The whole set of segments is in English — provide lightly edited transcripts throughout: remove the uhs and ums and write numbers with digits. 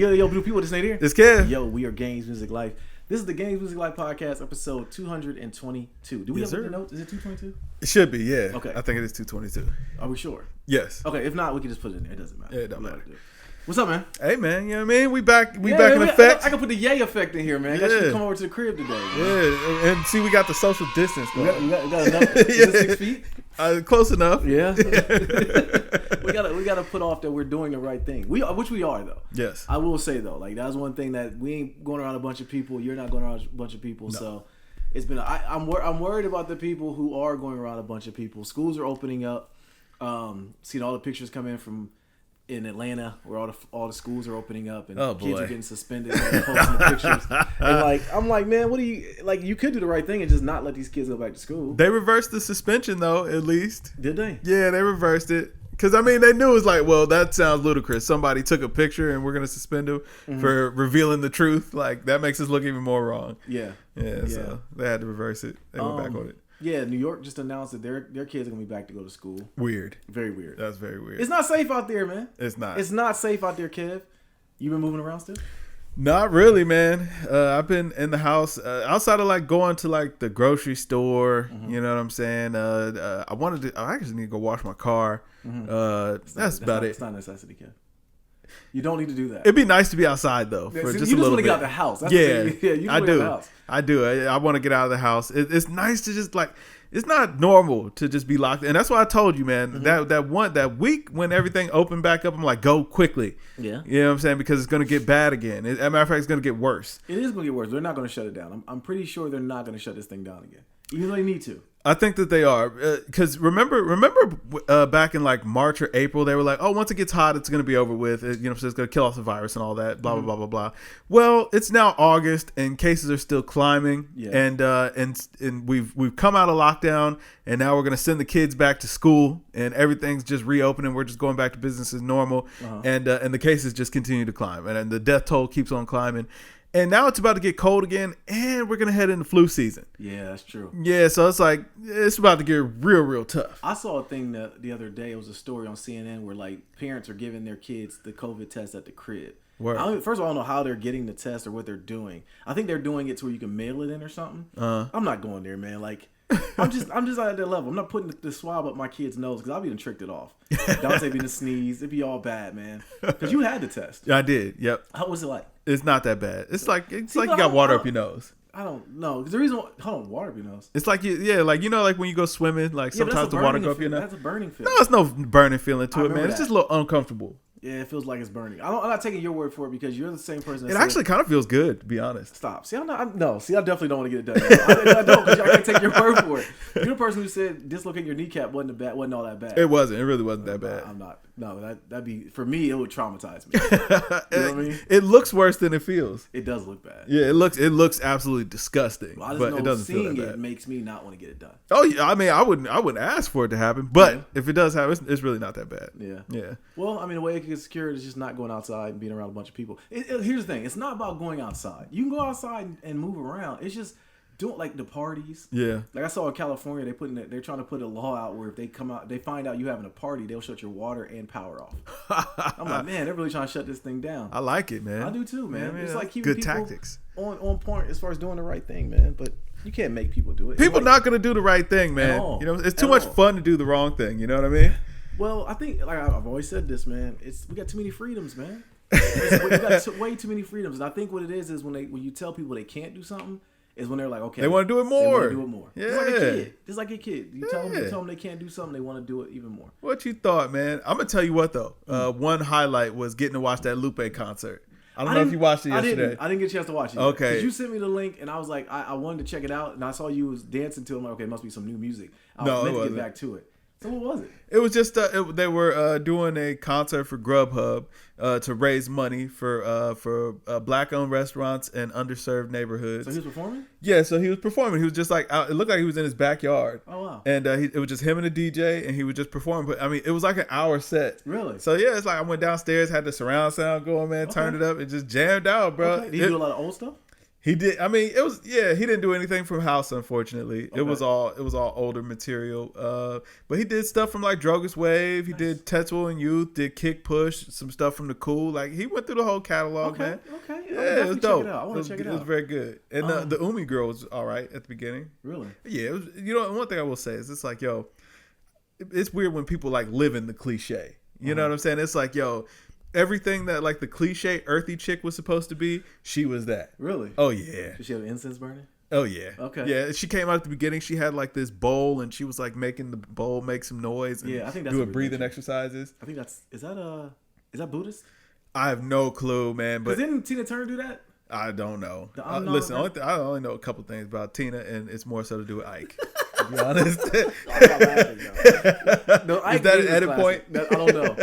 Yo, people just ain't here. It's Kev. Yo, we are Games Music Life. This is the Games Music Life podcast, episode 222. Do we have the notes? Is it 222? It should be, yeah. Okay. I think it is 222. Are we sure? Yes. Okay, if not, we can just put it in there. It doesn't matter. Yeah, it don't matter. What's up, man? Hey, man, you know what I mean? We back in effect. I can put the yay effect in here, man. I got you to come over to the crib today. Man. Yeah, and see, we got the social distance going. We got enough? Is it 6 feet? Close enough. Yeah. we gotta put off that we're doing the right thing. Which we are though. Yes. I will say though, like that's one thing that we ain't going around a bunch of people. You're not going around a bunch of people. No. So it's been. I'm worried about the people who are going around a bunch of people. Schools are opening up. Seen all the pictures come in from in Atlanta where all the schools are opening up and kids are getting suspended and posting the pictures. And I'm like, man, what do you could do the right thing and just not let these kids go back to school. They reversed the suspension though, at least. Did they? Yeah, they reversed it. Because, I mean, they knew it was like, well, that sounds ludicrous. Somebody took a picture and we're going to suspend them for revealing the truth. Like, that makes us look even more wrong. Yeah. So they had to reverse it. They went back on it. Yeah, New York just announced that their kids are going to be back to go to school. Weird. Very weird. That's very weird. It's not safe out there, man. It's not. It's not safe out there, Kev. You been moving around still? Not really, man. I've been in the house outside of like going to like the grocery store. You know what I'm saying? I actually need to go wash my car. That's about it. It's not a necessity, Kev. You don't need to do that. It'd be nice to be outside though. For you just just a little want to bit. get out of the house. That's I do. I do. I want to get out of the house. It's nice to just like. It's not normal to just be locked in. And that's why I told you, man, that week when everything opened back up, I'm like, go quickly. Yeah. You know what I'm saying? Because it's going to get bad again. As a matter of fact, it's going to get worse. It is going to get worse. They're not going to shut it down. I'm pretty sure they're not going to shut this thing down again. Even though they need to. I think that they are. Because remember back in like March or April, they were like, oh, once it gets hot, it's going to be over with. So it's going to kill off the virus and all that, blah, blah, blah, blah, blah. Well, it's now August and cases are still climbing. Yeah. And we've come out of lockdown and now we're going to send the kids back to school and everything's just reopening. We're just going back to business as normal. And the cases just continue to climb and the death toll keeps on climbing. And now it's about to get cold again, and we're going to head into flu season. Yeah, that's true. Yeah, so it's like, it's about to get real, real tough. I saw a thing the other day. It was a story on CNN where, like, parents are giving their kids the COVID test at the crib. First of all, I don't know how they're getting the test or what they're doing. I think they're doing it to where you can mail it in or something. I'm not going there, man. Like, I'm just at that level. I'm not putting the swab up my kid's nose because I'll be tricked it off. Dante be to sneeze. It'd be all bad, man. Because you had the test. Yeah, I did. Yep. How was it like? It's not that bad. It's like you got water up your nose. I don't know. Because the reason why, hold on, water up your nose. It's like like when you go swimming, like sometimes the water go up your nose. That's a burning feeling. No, it's no burning feeling to it, man. It's just a little uncomfortable. Yeah, it feels like it's burning. I'm not taking your word for it because you're the same person. It actually kind of feels good, to be honest. Stop. See, I definitely don't want to get it done. I don't because I can't take your word for it. You're the person who said dislocating your kneecap wasn't all that bad. It wasn't. It really wasn't that bad. I'm not. No, that'd be for me. It would traumatize me. You know what I mean? It looks worse than it feels. It does look bad. Yeah, it looks absolutely disgusting. Well, but it doesn't feel that bad. It makes me not want to get it done. Oh yeah, I mean, I wouldn't ask for it to happen, but if it does happen, it's really not that bad. Yeah. Well, I mean, the way it gets secured is just not going outside and being around a bunch of people. Here's the thing: it's not about going outside. You can go outside and move around. It's just doing like the parties. Yeah. Like I saw in California, they're trying to put a law out where if they come out, they find out you having a party, they'll shut your water and power off. I'm like, man, they're really trying to shut this thing down. I like it, man. I do too, man. Yeah, it's like keeping good people tactics on point as far as doing the right thing, man. But you can't make people do it. People not gonna do the right thing, man. You know, it's too much fun to do the wrong thing. You know what I mean? Well, I think like I've always said this, man. We got too many freedoms, man. We got way too many freedoms, and I think what it is when you tell people they can't do something. Is when they're like, okay, they want to do it more. They want to do it more. Yeah. Just like a kid. You tell them they can't do something, they want to do it even more. What you thought, man? I'm gonna tell you what though. One highlight was getting to watch that Lupe concert. I don't know if you watched it yesterday. I didn't get a chance to watch it. Okay. Because you sent me the link, and I was like, I wanted to check it out, and I saw you was dancing to it. I'm like, okay, it must be some new music. I was meant to get back to it. So what was it? It was just they were doing a concert for Grubhub to raise money for black-owned restaurants and underserved neighborhoods. So he was performing? Yeah, so he was performing. He was just like it looked like he was in his backyard. Oh wow! And it was just him and a DJ, and he would just perform. But I mean, it was like an hour set. Really? So yeah, it's like I went downstairs, had the surround sound going, man, turned it up, and just jammed out, bro. Okay. Did he do a lot of old stuff? He did. I mean, it was he didn't do anything from House, unfortunately. Okay. It was all older material. But he did stuff from like Drogus Wave. He did Tetsuo and Youth. Did Kick Push. Some stuff from the Cool. Like he went through the whole catalog, man. Okay. Yeah, it was dope. I want to check it out. It was very good. And the Umi girl was all right at the beginning. Really? Yeah. It was. You know, one thing I will say is it's like, yo, it's weird when people like live in the cliche. You know what I'm saying? It's like, yo. Everything that like the cliche earthy chick was supposed to be, she was that. Really? Oh yeah. Did she have incense burning? Oh yeah. Okay. Yeah, she came out at the beginning. She had like this bowl, and she was like making the bowl make some noise. And I think that's doing breathing exercises. I think is that Buddhist? I have no clue, man. But didn't Tina Turner do that? I don't know. Listen, I only know a couple things about Tina, and it's more so to do with Ike. To be honest. No, Ike is that an edit point? I don't know.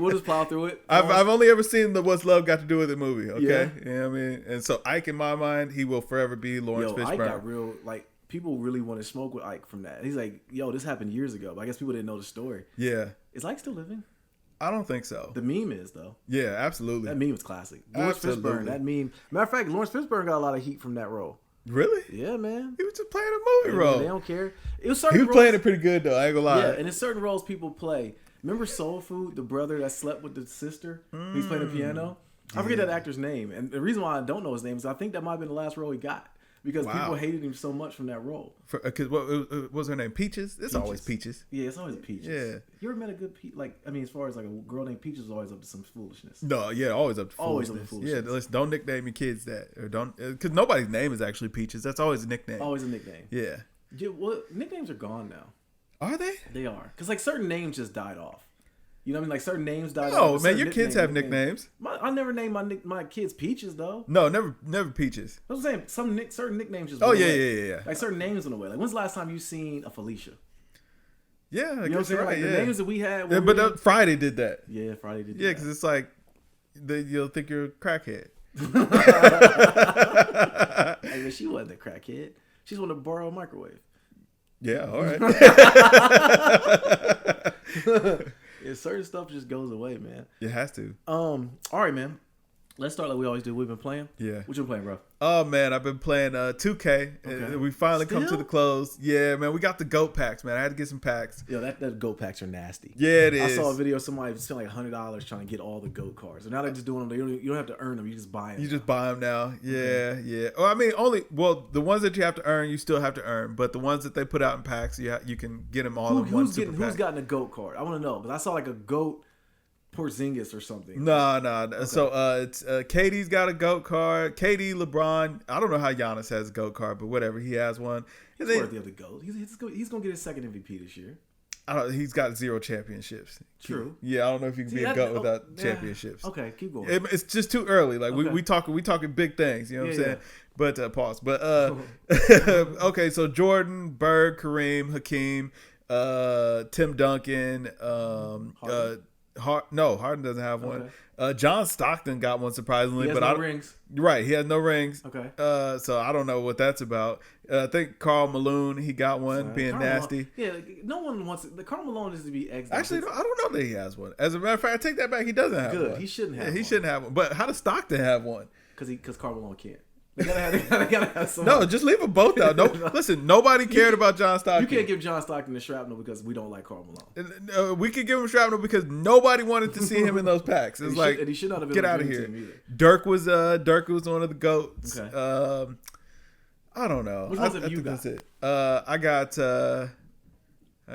We'll just plow through it. I've only ever seen the What's Love Got to Do with It movie. Okay, you know what I mean. And so Ike, in my mind, he will forever be Lawrence Fishburne. Ike got real like. People really want to smoke with Ike from that. He's like, yo, this happened years ago, but I guess people didn't know the story. Yeah. Is Ike still living? I don't think so. The meme is, though. Yeah, absolutely. That meme was classic. Lawrence Fishburne, that meme. Matter of fact, Lawrence Fishburne got a lot of heat from that role. Really? Yeah, man. He was just playing a movie role. They don't care. He was playing it pretty good, though. I ain't gonna lie. Yeah, and in certain roles people play. Remember Soul Food, the brother that slept with the sister? He's playing the piano. I forget that actor's name. And the reason why I don't know his name is I think that might have been the last role he got. Because people hated him so much from that role. Because what was her name? Peaches? It's always Peaches. Yeah, it's always Peaches. Yeah. You ever met a good as far as like a girl named Peaches is always up to some foolishness. No, yeah, always up to foolishness. Always up to foolishness. Yeah, listen, don't nickname your kids that. Or don't, because nobody's name is actually Peaches. That's always a nickname. Always a nickname. Yeah. Well, nicknames are gone now. Are they? They are. Because like certain names just died off. You know what I mean? Like certain names died off. No, man, your kids have nicknames. I never named my kids Peaches though. No, never Peaches. I was saying certain nicknames just. Oh yeah. Like certain names went away. Like when's the last time you seen a Felicia? Yeah, I guess you're right. Like, the names that we had. Yeah, but Friday did that. Yeah, Friday did. Yeah, because it's like you'll think you're a crackhead. I mean, she wasn't a crackhead. She just wanted to borrow a microwave. Yeah, all right. Yeah, certain stuff just goes away, man. It has to. All right, man. Let's start like we always do. We've been playing. Yeah. What you been playing, bro? Oh man, I've been playing 2K. Okay. We finally come to the close. Yeah, man, we got the GOAT packs, man. I had to get some packs. Yo, that GOAT packs are nasty. Yeah, it is. I saw a video of somebody spent like $100 trying to get all the GOAT cards. And now they're just doing them. You don't have to earn them. You just buy them. You just buy them now. Yeah, yeah. Oh, I mean, the ones that you have to earn, you still have to earn. But the ones that they put out in packs, you can get them all in one super pack. Who's gotten a GOAT card? I want to know. But I saw like a GOAT Porzingis or something. No. Okay. So it's KD's got a GOAT card. KD, LeBron. I don't know how Giannis has a GOAT card, but whatever, he has one. He's worthy of the GOAT. He's gonna get his second MVP this year. He's got 0 championships. True. Yeah, I don't know if you can be a GOAT without championships. Okay, keep going. It's just too early. Like we talking big things. You know what I'm saying? But pause. But okay. So Jordan, Bird, Kareem, Hakeem, Tim Duncan, Harden doesn't have one. Okay. John Stockton got one surprisingly, but no rings. Right, he has no rings. Okay. So I don't know what that's about. I think Karl Malone, he got one, being Karl nasty. Malone, yeah, no one wants it. The Karl Malone is to be exited. Actually, I don't know that he has one. As a matter of fact, I take that back. He doesn't have one. Good. He shouldn't have. He shouldn't have one. But how does Stockton have one? Because Karl Malone can't. They gotta have some. No, just leave them both out. No, listen, nobody cared about John Stockton. You can't give John Stockton the shrapnel because we don't like Karl Malone. We could give him shrapnel because nobody wanted to see him in those packs. It's and he should not have been get out of here. Dirk was one of the GOATs. Okay. I don't know. Which ones have you got? That's it. I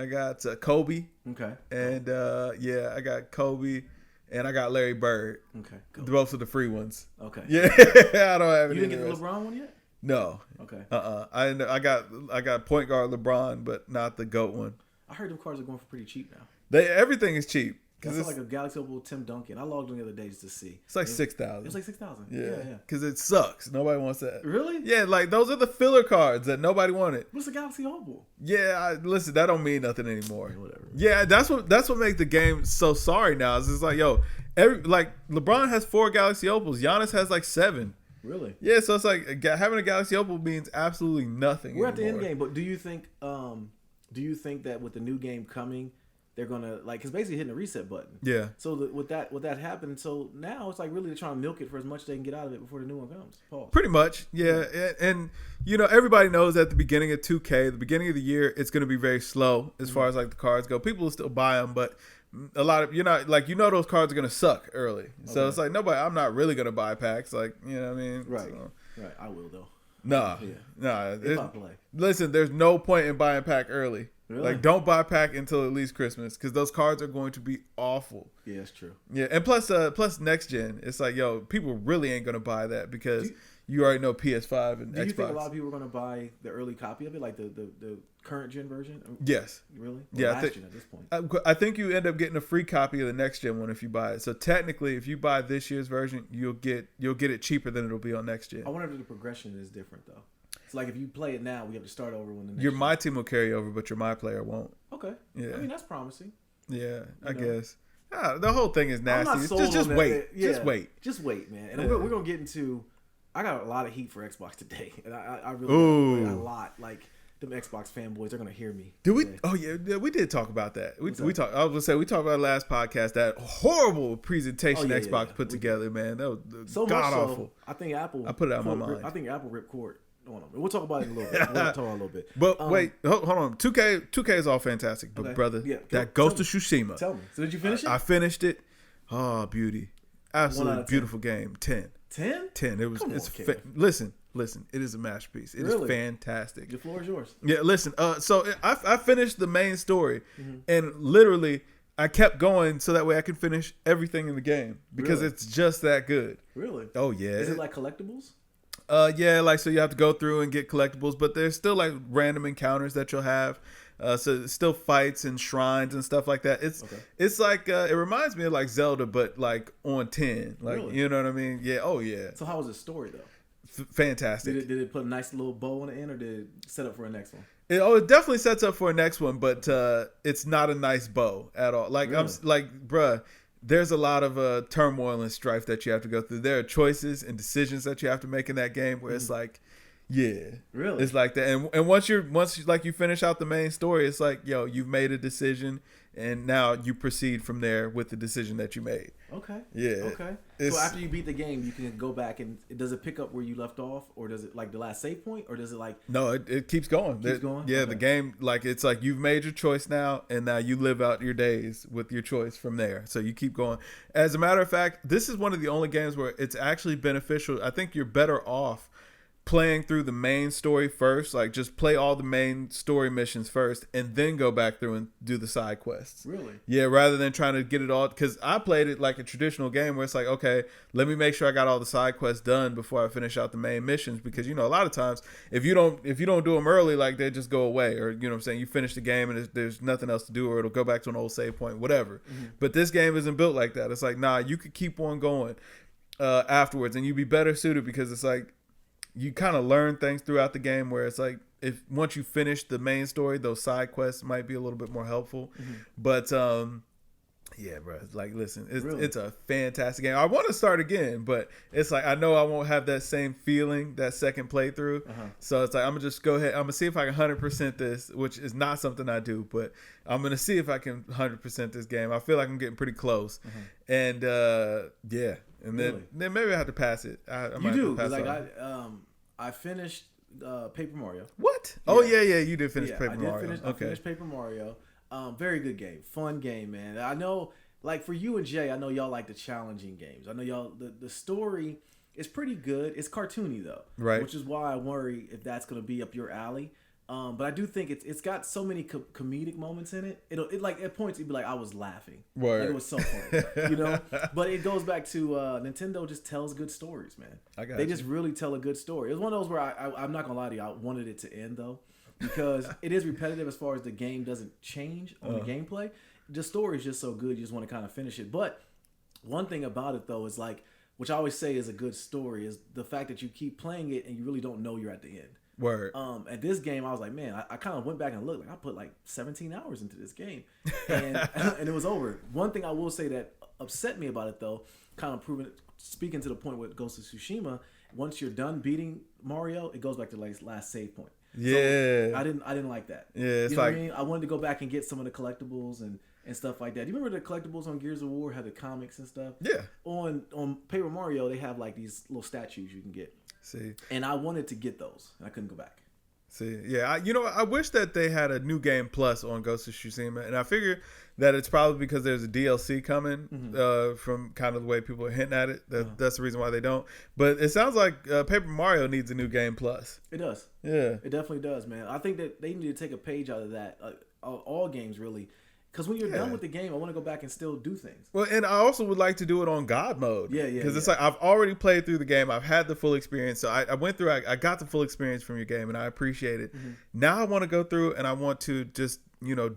got Kobe. Okay. And I got Kobe. And I got Larry Bird. Okay, cool. Both of the free ones. Okay. Yeah, I don't have any. You didn't get the LeBron one yet? No. Okay. I got point guard LeBron, but not the GOAT one. I heard them cards are going for pretty cheap now. Everything is cheap. That's like a Galaxy Opal Tim Duncan. I logged on the other day just to see. It's like 6,000. It's like 6,000. Yeah. Because it sucks. Nobody wants that. Really? Yeah, like those are the filler cards that nobody wanted. What's the Galaxy Opal? Yeah, listen, that don't mean nothing anymore. Yeah, whatever. Yeah, that's what makes the game so sorry now. Is it's like, yo, LeBron has 4 Galaxy Opals. Giannis has like 7. Really? Yeah, so it's like having a Galaxy Opal means absolutely nothing. We're at the end game, but do you think that with the new game coming, they're gonna like, cause basically hitting the reset button. Yeah. So with that happened, so now it's like really they're trying to milk it for as much as they can get out of it before the new one comes. Pause. Pretty much, yeah. And you know, everybody knows at the beginning of 2K, the beginning of the year, it's going to be very slow as far as like the cards go. People will still buy them, but a lot of those cards are going to suck early. So it's like I'm not really going to buy packs. Like, you know what I mean? Right. So. Right. I will though. Nah. If I play. Listen, there's no point in buying pack early. Really? Like, don't buy pack until at least Christmas, because those cards are going to be awful. Yeah, that's true. Yeah, and plus next gen, it's like, yo, people really ain't gonna buy that because you already know PS5 and Xbox. Do you think a lot of people are gonna buy the early copy of it, like the current gen version? Yes. Really? Or yeah, last gen at this point. I think you end up getting a free copy of the next gen one if you buy it. So technically, if you buy this year's version, you'll get it cheaper than it'll be on next gen. I wonder if the progression is different though. It's like if you play it now, we have to start over when the next my team will carry over, but your my player won't. Okay. Yeah. I mean, that's promising. Yeah, I guess. The whole thing is nasty. Just wait. Yeah. Just wait. Just wait, man. And we're gonna get into. I got a lot of heat for Xbox today, and I really got a lot. Like them Xbox fanboys, they're gonna hear me. Did we? Oh yeah, we did talk about that. We talked. I was gonna say we talked about the last podcast, that horrible presentation Xbox put together, man. That was so god awful. So, I think Apple. I put it out of my mind. I think Apple ripped cord. We'll talk about it in a little bit. But wait, hold on. 2K is all fantastic, but brother, that Ghost of Tsushima. Tell me. So did you finish it? I finished it. Oh, beauty! Absolutely beautiful game. 10. 10? 10. It was. Listen. It is a masterpiece. It is fantastic. The floor is yours. Yeah. Listen. So I finished the main story, and literally I kept going so that way I can finish everything in the game because it's just that good. Really? Oh yeah. Is it like collectibles? Yeah, like, so you have to go through and get collectibles, but there's still like random encounters that you'll have. So it's still fights and shrines and stuff like that. It's like it reminds me of like Zelda, but like on 10. Like, really? You know what I mean? Yeah. Oh yeah. So how was the story though? Fantastic. Did it put a nice little bow on the end, or did it set up for a next one? It definitely sets up for a next one, but it's not a nice bow at all. Like, really? I'm like, bruh. There's a lot of turmoil and strife that you have to go through. There are choices and decisions that you have to make in that game where it's like, yeah, really, it's like that. And once you finish out the main story, it's like, yo, you've made a decision, and now you proceed from there with the decision that you made. Okay. Yeah. Okay. So after you beat the game, you can go back and does it pick up where you left off, or does it like the last save point, or does it like? No, it keeps going. Keeps going. Yeah, the game, like, it's like you've made your choice now, and now you live out your days with your choice from there. So you keep going. As a matter of fact, this is one of the only games where it's actually beneficial. I think you're better off playing through the main story first, like just play all the main story missions first and then go back through and do the side quests. Really? Yeah, rather than trying to get it all, because I played it like a traditional game where it's like, okay, let me make sure I got all the side quests done before I finish out the main missions, because you know, a lot of times if you don't do them early, like, they just go away, or you know what I'm saying, you finish the game and there's nothing else to do, or it'll go back to an old save point, whatever. But this game isn't built like that. It's like, nah, you could keep on going afterwards, and you'd be better suited, because it's like you kind of learn things throughout the game where it's like, if once you finish the main story, those side quests might be a little bit more helpful. But yeah, bro, like, listen, it's a fantastic game. I want to start again, but it's like, I know I won't have that same feeling that second playthrough. So it's like, I'm gonna just go ahead, I'm gonna see if I can 100% this, which is not something I do, but I'm gonna see if I can 100% this game. I feel like I'm getting pretty close. And yeah, and then maybe I have to pass it. I might you do, pass like I finished Paper Mario. What? Yeah. Oh yeah, you did finish Paper Mario. I finished Paper Mario. Very good game, fun game, man. I know, like, for you and Jay, I know y'all like the challenging games. I know y'all the story is pretty good. It's cartoony though, right? Which is why I worry if that's gonna be up your alley. But I do think it's got so many comedic moments in it. It like at points it'd be like I was laughing. Word. Like, it was so funny, you know. But it goes back to Nintendo just tells good stories, man. They just really tell a good story. It was one of those where I'm not gonna lie to you, I wanted it to end though, because it is repetitive as far as the game doesn't change on the gameplay. The story is just so good, you just want to kind of finish it. But one thing about it though is, like, which I always say is a good story, is the fact that you keep playing it and you really don't know you're at the end. Word. At this game, I was like, man, I kind of went back and looked. Like, I put like 17 hours into this game, and and it was over. One thing I will say that upset me about it, though, kind of speaking to the point with Ghost of Tsushima, once you're done beating Mario, it goes back to like last save point. Yeah. So I didn't like that. Yeah, it's you know like, what I mean? I wanted to go back and get some of the collectibles, and and stuff like that. Do you remember the collectibles on Gears of War had the comics and stuff? Yeah. On Paper Mario, they have like these little statues you can get. See. And I wanted to get those, and I couldn't go back. See, yeah, I wish that they had a new game plus on Ghost of Tsushima, and I figure that it's probably because there's a DLC coming from kind of the way people are hinting at it. That's the reason why they don't. But it sounds like Paper Mario needs a new game plus. It does. Yeah, it definitely does, man. I think that they need to take a page out of that. All games really. Because when you're done with the game, I want to go back and still do things. Well, and I also would like to do it on God mode. Yeah. Because it's like I've already played through the game. I've had the full experience. So I went through, I got the full experience from your game, and I appreciate it. Mm-hmm. Now I want to go through and I want to just,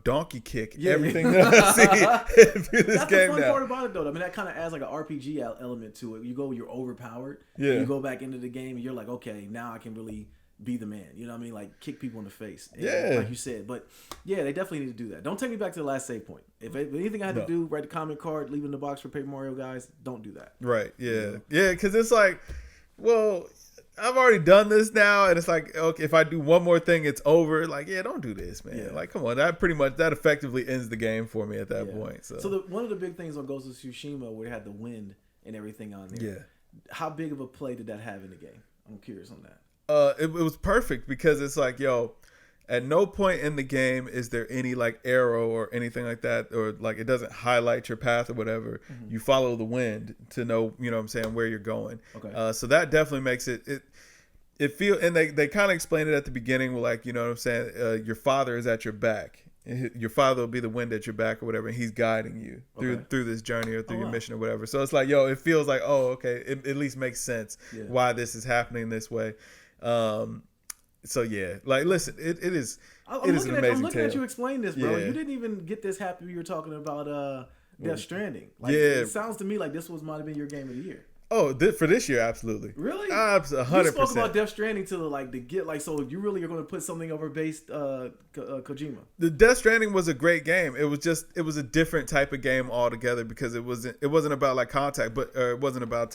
donkey kick everything that I see through this That's game. That's the fun part about it, though. I mean, that kind of adds like an RPG element to it. You're overpowered. Yeah. You go back into the game, and you're like, okay, now I can really be the man, you know what I mean? Like kick people in the face, like you said. But yeah, they definitely need to do that. Don't take me back to the last save point. If anything I had to do, write the comment card, leave it in the box for Paper Mario guys. Don't do that. Right? Yeah, because it's like, well, I've already done this now, and it's like, okay, if I do one more thing, it's over. Like, don't do this, man. Yeah. Like, come on, that effectively ends the game for me at that point. So one of the big things on Ghost of Tsushima, where it had the wind and everything on there. Yeah. How big of a play did that have in the game? I'm curious on that. It was perfect because it's like, at no point in the game is there any like arrow or anything like that, or like it doesn't highlight your path or whatever. Mm-hmm. You follow the wind to know, what I'm saying, where you're going. Okay. So that definitely makes it feel, and they kind of explain it at the beginning, like, what I'm saying, your father is at your back. Your father will be the wind at your back or whatever, and he's guiding you through this journey or through your mission or whatever. So it's like, it feels like, it at least makes sense why this is happening this way. So yeah, like listen, it is an amazing tale. I'm looking at you explain this, bro. You didn't even get this happy. You were talking about Death Stranding. Like, it sounds to me like this might have been your game of the year. Oh, for this year, absolutely. Really? 100%. You spoke about Death Stranding to get so you really are going to put something over based Kojima. The Death Stranding was a great game. It was a different type of game altogether because it wasn't about like contact, but it wasn't about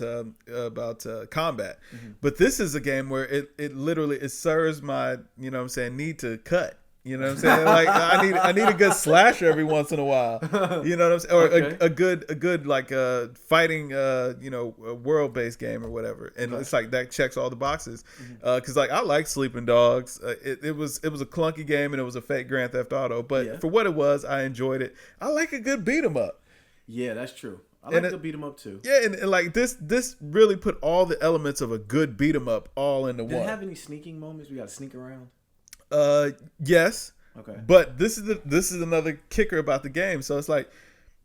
combat. Mm-hmm. But this is a game where it literally serves my need to cut. You know what I'm saying? Like I need a good slasher every once in a while. You know what I'm saying? Or a good like fighting world based game or whatever. And it's like that checks all the boxes. Because like I like Sleeping Dogs. It was a clunky game and it was a fake Grand Theft Auto. But for what it was, I enjoyed it. I like a good beat 'em up. Yeah, that's true. I like to beat 'em up too. Yeah, and like this really put all the elements of a good beat 'em up all into one. Did it have any sneaking moments? We got to sneak around. Yes. Okay. But this is another kicker about the game. So it's like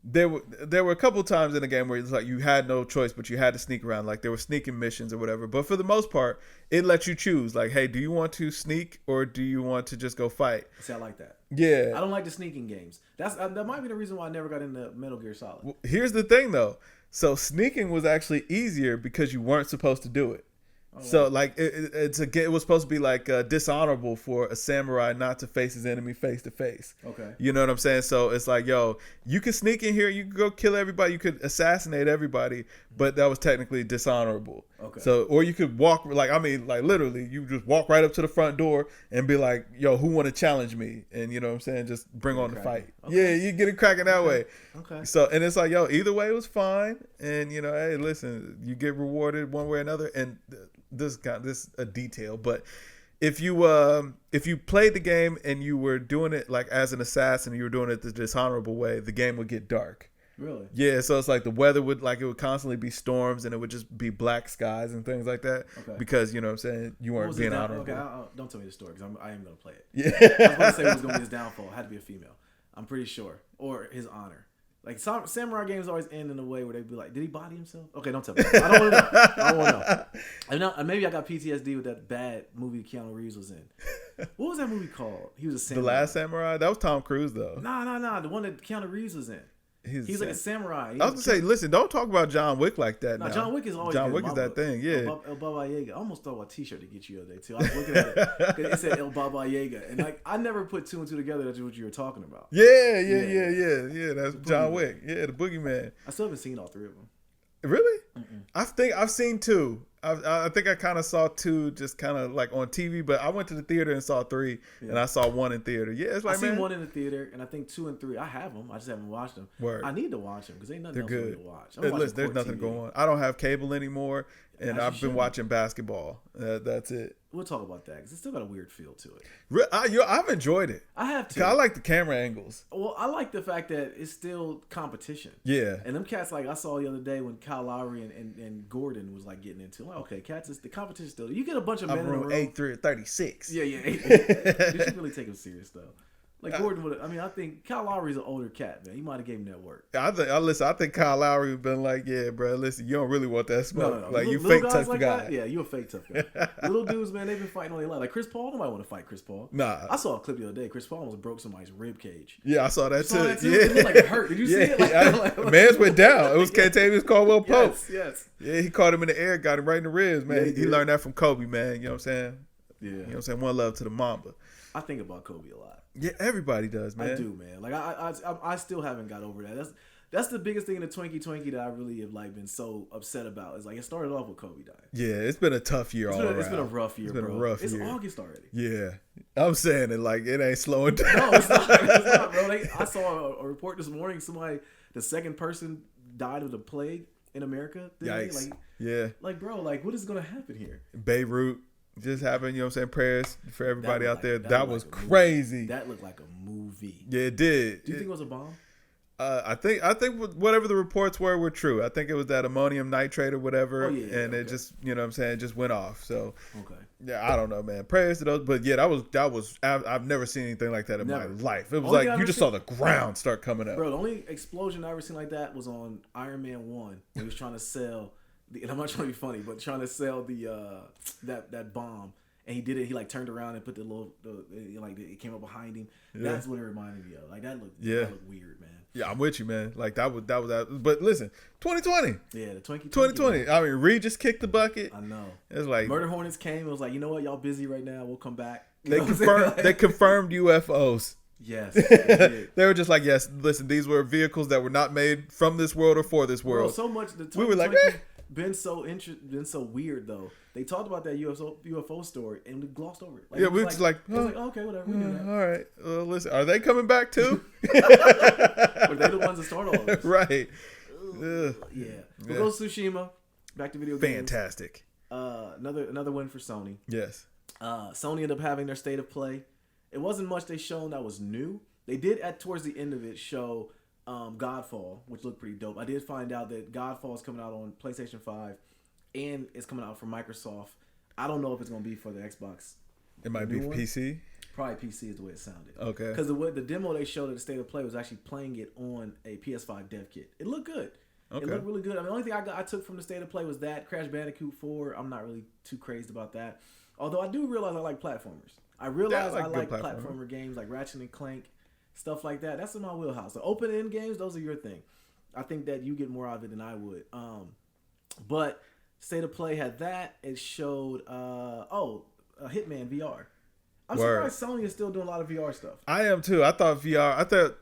there were a couple times in the game where it's like you had no choice, but you had to sneak around. Like there were sneaking missions or whatever. But for the most part, it lets you choose. Like, hey, do you want to sneak or do you want to just go fight? See, I like that. Yeah. I don't like the sneaking games. That might be the reason why I never got into Metal Gear Solid. Well, here's the thing though. So sneaking was actually easier because you weren't supposed to do it. So like it was supposed to be like dishonorable for a samurai not to face his enemy face to face. Okay. You know what I'm saying? So it's like, you could sneak in here, you could go kill everybody, you could assassinate everybody, but that was technically dishonorable. Okay. So or you could walk literally you just walk right up to the front door and be like, who want to challenge me? And you know what I'm saying? Just bring on the fight. Okay. Yeah, you get it cracking that way. Okay. So and it's like, either way it was fine, and hey, listen, you get rewarded one way or another, and this a detail, but if you played the game and you were doing it like as an assassin, you were doing it the dishonorable way, the game would get dark. Really? Yeah, so it's like the weather would constantly be storms and it would just be black skies and things like that. Okay. Because you know what I'm saying, you weren't being honorable. Okay, don't tell me the story because I am going to play it. Yeah. I was going to say what was going to be his downfall. It had to be a female. I'm pretty sure, or his honor. Like samurai games always end in a way where they'd be like, "Did he body himself?" Okay, don't tell me. I don't want to know. And maybe I got PTSD with that bad movie Keanu Reeves was in. What was that movie called? He was a samurai. The Last Samurai. That was Tom Cruise though. Nah. The one that Keanu Reeves was in. He's like a samurai. I was gonna say, listen, don't talk about John Wick like that. No, John Wick is always John Wick is that thing. Yeah. El Baba Yaga. I almost thought about a T-shirt to get you the other day too. I was looking at it. It said El Baba Yaga, and like I never put two and two together. That's what you were talking about. Yeah. That's John Wick. Yeah, the Boogeyman. I still haven't seen all three of them. Really? Mm-mm. I think I've seen two. I think I kind of saw 2 just kind of like on TV, but I went to the theater and saw 3, and I saw 1 in theater. Yeah, it's like, I seen 1 in the theater, and I think 2 and 3. I have them. I just haven't watched them. Word. I need to watch them because ain't nothing else good. to watch. Listen, there's nothing going on. I don't have cable anymore, and I've been watching basketball. That's it. We'll talk about that because it's still got a weird feel to it. I've enjoyed it. I have to. I like the camera angles. Well, I like the fact that it's still competition. Yeah. And them cats, like I saw the other day when Kyle Lowry and Gordon was like getting into it. Like, okay, cats, is the competition still. You get a bunch of men in the room. 8-3-36. Yeah. You should really take him serious though. Like Gordon would. I mean, I think Kyle Lowry's an older cat, man. He might have gave him that work. I think Kyle Lowry would been like, yeah, bro. Listen, you don't really want that smoke. No. Like you fake tough like guy. That? Yeah, you a fake tough guy. Little dudes, man, they've been fighting all their life. Like Chris Paul, nobody want to fight Chris Paul. Nah. I saw a clip the other day. Chris Paul almost broke somebody's rib cage. Yeah, I saw that too. Yeah, it looked like it hurt. Did you see it? Like, man's went down. It was Kentavious Caldwell Pope. Yes. Yeah, he caught him in the air, got him right in the ribs, man. Yeah, he learned that from Kobe, man. You know what I'm saying? Yeah. You know what I'm saying? One love to the Mamba. I think about Kobe a lot. Yeah, everybody does, man. I do, man. Like I still haven't got over that. That's the biggest thing in the Twinkie that I really have like been so upset about. Is like it started off with Kobe dying. Yeah, it's been a tough year all around. It's been a rough year, bro. It's August already. Yeah, I'm saying it like it ain't slowing down. No, it's not. It's not, bro. I saw a report this morning. The second person died of the plague in America. Yikes. Like, bro, like what is gonna happen here? Beirut. Just happened, you know what I'm saying? Prayers for everybody out there. That was like crazy. That looked like a movie. Yeah, it did. Do you think it was a bomb? I think whatever the reports were true. I think it was that ammonium nitrate or whatever, it just, you know what I'm saying, it just went off. So yeah, I don't know, man. Prayers to those, but yeah, that was I've never seen anything like that in my life. It was like you just saw the ground start coming up. Bro, the only explosion I ever seen like that was on Iron Man 1. He was trying to sell. And I'm not trying to be funny, but trying to sell the that bomb, and he did it. He like turned around and put it came up behind him. Yeah. That's what it reminded me of. Like that looked weird, man. Yeah, I'm with you, man. Like that was but listen, 2020. Yeah, the 2020. I mean, Reed just kicked the bucket. I know. It's like Murder Hornets came. It was like, you know what, y'all busy right now. We'll come back. They confirmed UFOs. Yes, they were just like, yes. Listen, these were vehicles that were not made from this world or for this world. Bro, so much. We were like, been so weird though. They talked about that UFO story and we glossed over it. Like, yeah, we were just like, okay, whatever. We do that. All right. Listen, are they coming back too? Were they the ones that started all this? Right. Yeah. We'll go Tsushima. Back to video games. Fantastic. Another win for Sony. Yes. Sony ended up having their state of play. It wasn't much they shown that was new. They did towards the end of it show Godfall, which looked pretty dope. I did find out that Godfall is coming out on PlayStation 5 and it's coming out for Microsoft. I don't know if it's going to be for the Xbox. It might be PC? Probably PC is the way it sounded. Okay. Because the demo they showed at the State of Play was actually playing it on a PS5 dev kit. It looked good. Okay. It looked really good. I mean, the only thing I took from the State of Play was that Crash Bandicoot 4. I'm not really too crazed about that. Although I do realize I like platformers. I realize I like platformer games like Ratchet and Clank. Stuff like that. That's in my wheelhouse. The open end games, those are your thing. I think that you get more out of it than I would. But State of Play had that. It showed Hitman VR. I'm surprised Sony is still doing a lot of VR stuff. I am too. I thought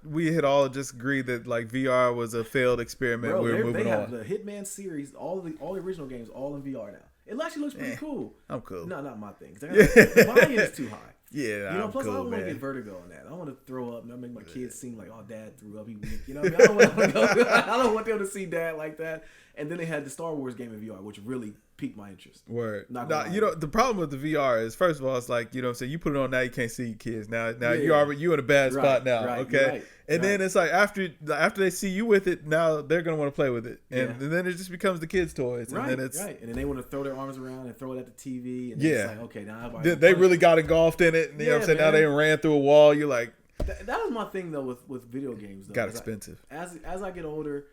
we had all just agreed that like VR was a failed experiment. Bro, we're moving on. They have the Hitman series, all the original games, all in VR now. It actually looks pretty cool. I'm cool. No, not my thing. The buy-in is too high. Yeah, you know. Plus, cool, I don't want man. to get vertigo on that. I don't want to throw up and make my kids seem like, oh, Dad threw up. He weak. You know what I mean? I don't want them to see Dad like that. And then they had the Star Wars game in VR, which really piqued my interest. Word. You know, the problem with the VR is, first of all, it's like, you know what I'm saying, you put it on now, you can't see your kids. Now you're in a bad spot now, okay? Right, and then it's like after they see you with it, now they're going to want to play with it. And then it just becomes the kids' toys. And then it's And then they want to throw their arms around and throw it at the TV. And it's like, okay, now they really got engulfed in it. And, you know what I'm saying? Now they ran through a wall. You're like... That was my thing, though, with video games. Though. Got expensive. As I get older,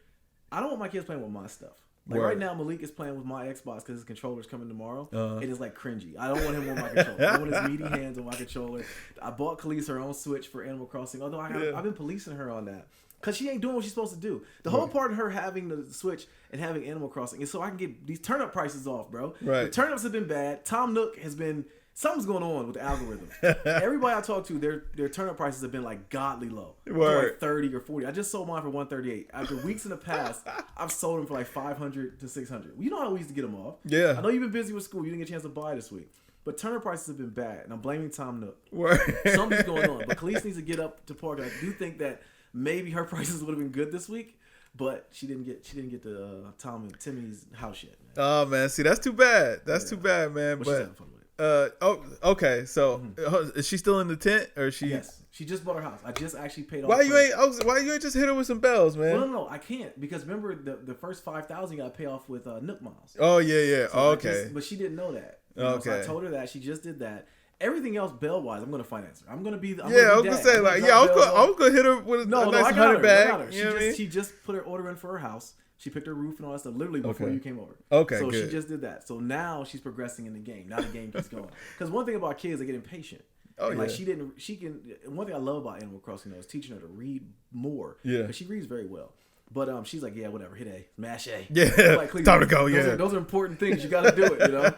I don't want my kids playing with my stuff. Like right now, Malik is playing with my Xbox because his controller's coming tomorrow. It is like cringy. I don't want him on my controller. I want his meaty hands on my controller. I bought Khalees her own Switch for Animal Crossing, although I've been policing her on that. Because she ain't doing what she's supposed to do. The whole part of her having the Switch and having Animal Crossing is so I can get these turnip prices off, bro. Right. The turnips have been bad. Tom Nook has been Something's going on with the algorithm. Everybody I talk to, their turnip prices have been like godly low. Like 30 or 40. I just sold mine for 138. After weeks in the past, I've sold them for like 500 to 600. You know how we used to get them off. Yeah. I know you've been busy with school. You didn't get a chance to buy this week. But turnip prices have been bad, and I'm blaming Tom Nook. Something's going on. But Kanyes needs to get up to par. I do think that maybe her prices would have been good this week. But she didn't get the Tom and Timmy's house yet. Man. Oh man, see that's too bad. That's too bad, man. But she's having fun with it. Okay. So is she still in the tent, or is she? Yes, she just bought her house. I just actually paid off. Why you ain't just hit her with some bells, man? Well, no, I can't because remember the first 5,000 you got to pay off with Nook Miles. Oh yeah. So okay. But she didn't know that. Okay. So I told her that she just did that. Everything else, bell wise, I'm gonna finance her. I'm gonna be. I was gonna say like, I was gonna hit her with a nice 100 bag. I got her. She just put her order in for her house. She picked her roof and all that stuff literally before you came over. Okay, so good. She just did that. So now she's progressing in the game. Now the game keeps going. Because one thing about kids, they get impatient. Oh and like she can. One thing I love about Animal Crossing though is teaching her to read more. Yeah. Because she reads very well. But she's like, yeah, whatever, hit A, mash A. Yeah. Like, time to go. Those are important things. You got to do it. You know.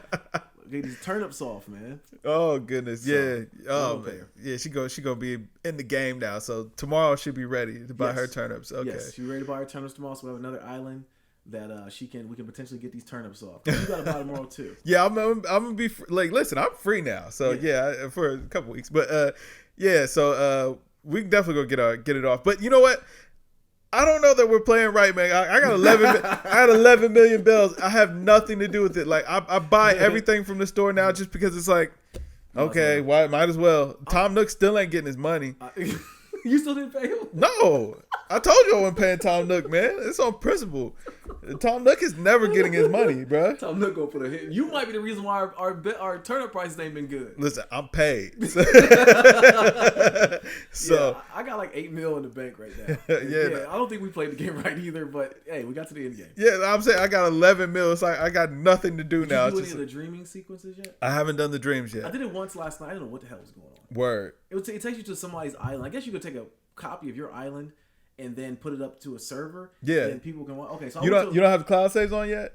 Get these turnips off, man. Oh goodness, yeah. Oh man, yeah. She gonna be in the game now. So tomorrow she'll be ready to buy her turnips. Okay. Yes, she's ready to buy her turnips tomorrow. So we have another island that we can potentially get these turnips off. You gotta buy tomorrow too. Yeah, I'm gonna be like, listen, I'm free now. So yeah, for a couple weeks. But yeah, so we can definitely go get it off. But you know what? I don't know that we're playing right, man. I got 11. I had 11 million bells. I have nothing to do with it. Like I buy everything from the store now just because it's like, okay, why? Might as well. Tom Nook still ain't getting his money. You still didn't pay him? No, I told you I wasn't paying Tom Nook, man. It's on principle. Tom Nook is never getting his money, bro. Tom Nook gonna put a hit. You might be the reason why our turnip prices ain't been good. Listen, I'm paid. So I got like 8 mil in the bank right now. I don't think we played the game right either, but hey, we got to the end game. Yeah, I'm saying I got 11 mil. It's like I got nothing to do now. Did you do any of the dreaming sequences yet? I haven't done the dreams yet. I did it once last night. I don't know what the hell was going on. Word. It takes you to somebody's island. I guess you could take a copy of your island and then put it up to a server. Yeah. And people can watch. Okay, so you don't have cloud saves on yet?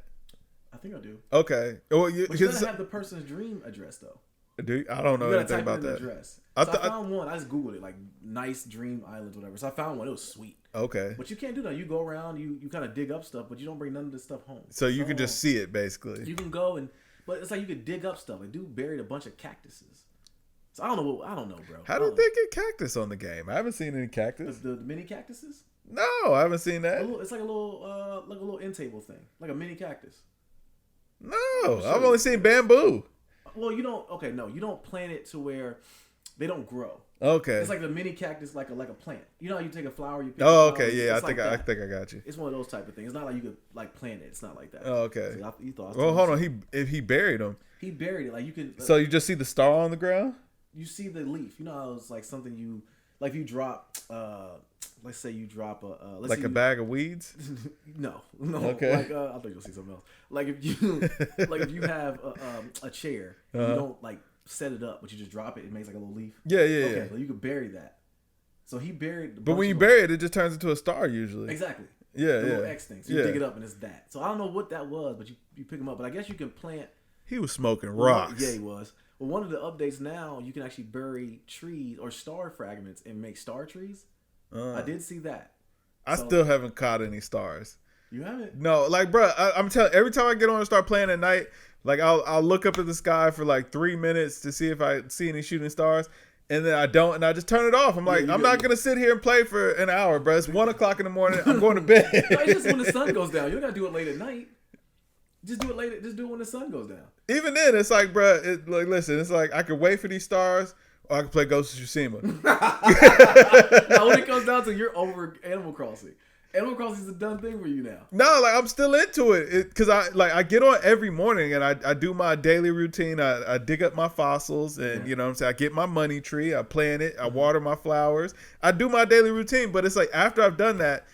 I think I do. Okay. Well, you gotta have the person's dream address though. I don't know anything about that. Address. I found one. I just googled it, like nice dream islands, whatever. So I found one. It was sweet. Okay. But you can't do that. You go around, you kind of dig up stuff, but you don't bring none of this stuff home. So you can just see it basically. You can go but it's like you could dig up stuff. Like dude buried a bunch of cactuses. So I don't know, bro. How did they get cactus on the game? I haven't seen any cactus. The mini cactuses? No, I haven't seen that. It's like a little end table thing, like a mini cactus. No, I've only seen bamboo. Well, you don't. Okay, no, you don't plant it to where they don't grow. Okay, it's like the mini cactus, like a plant. You know how you take a flower, you pick okay, yeah, I think I got you. It's one of those type of things. It's not like you could like plant it. It's not like that. Oh, okay. So you thought. Well, hold on. He buried them. He buried it. Like you can. So you just see the star on the ground. You see the leaf. You know how it's like something you like. If you drop. Let's say you drop a bag of weeds. No. Okay. Like I thought you'll see something else. Like if you have a chair, you don't like set it up, but you just drop it. It makes like a little leaf. Yeah. Okay, so you could bury that. So he buried. But when you bury it, it just turns into a star usually. Exactly. Yeah, the little X thing. So you dig it up and it's that. So I don't know what that was, but you pick them up. But I guess you can plant. He was smoking rocks. Yeah, he was. Well, one of the updates now, you can actually bury trees or star fragments and make star trees. I did see that. I still haven't caught any stars. You haven't? No, like, bro, I'm telling. Every time I get on and start playing at night, like I'll look up at the sky for like 3 minutes to see if I see any shooting stars, and then I don't, and I just turn it off. I'm like, I'm not gonna sit here and play for an hour, bro. It's 1 o'clock in the morning. I'm going to bed. No, it's just when the sun goes down. You don't gotta do it late at night. Just do it late. Just do it when the sun goes down. Even then, it's like, bro, listen, it's like I could wait for these stars. Or I can play Ghost of Tsushima. Now, when it comes down to you're over Animal Crossing. Animal Crossing is a done thing for you now. No, like I'm still into it because I get on every morning and I do my daily routine. I dig up my fossils and you know what I'm saying, I get my money tree. I plant it. I water my flowers. I do my daily routine, but it's like after I've done that,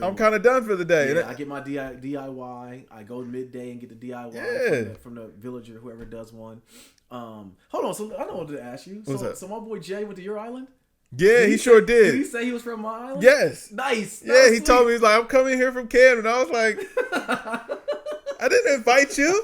I'm kind of done for the day. Yeah, I get my DIY. I go midday and get the DIY from the villager, whoever does one. Hold on. So I know what to ask you. So my boy Jay went to your island? Yeah, he sure did. Did he say he was from my island? Yes. Nice. Yeah, he told me, he's like, I'm coming here from Camden. I was like, I didn't invite you.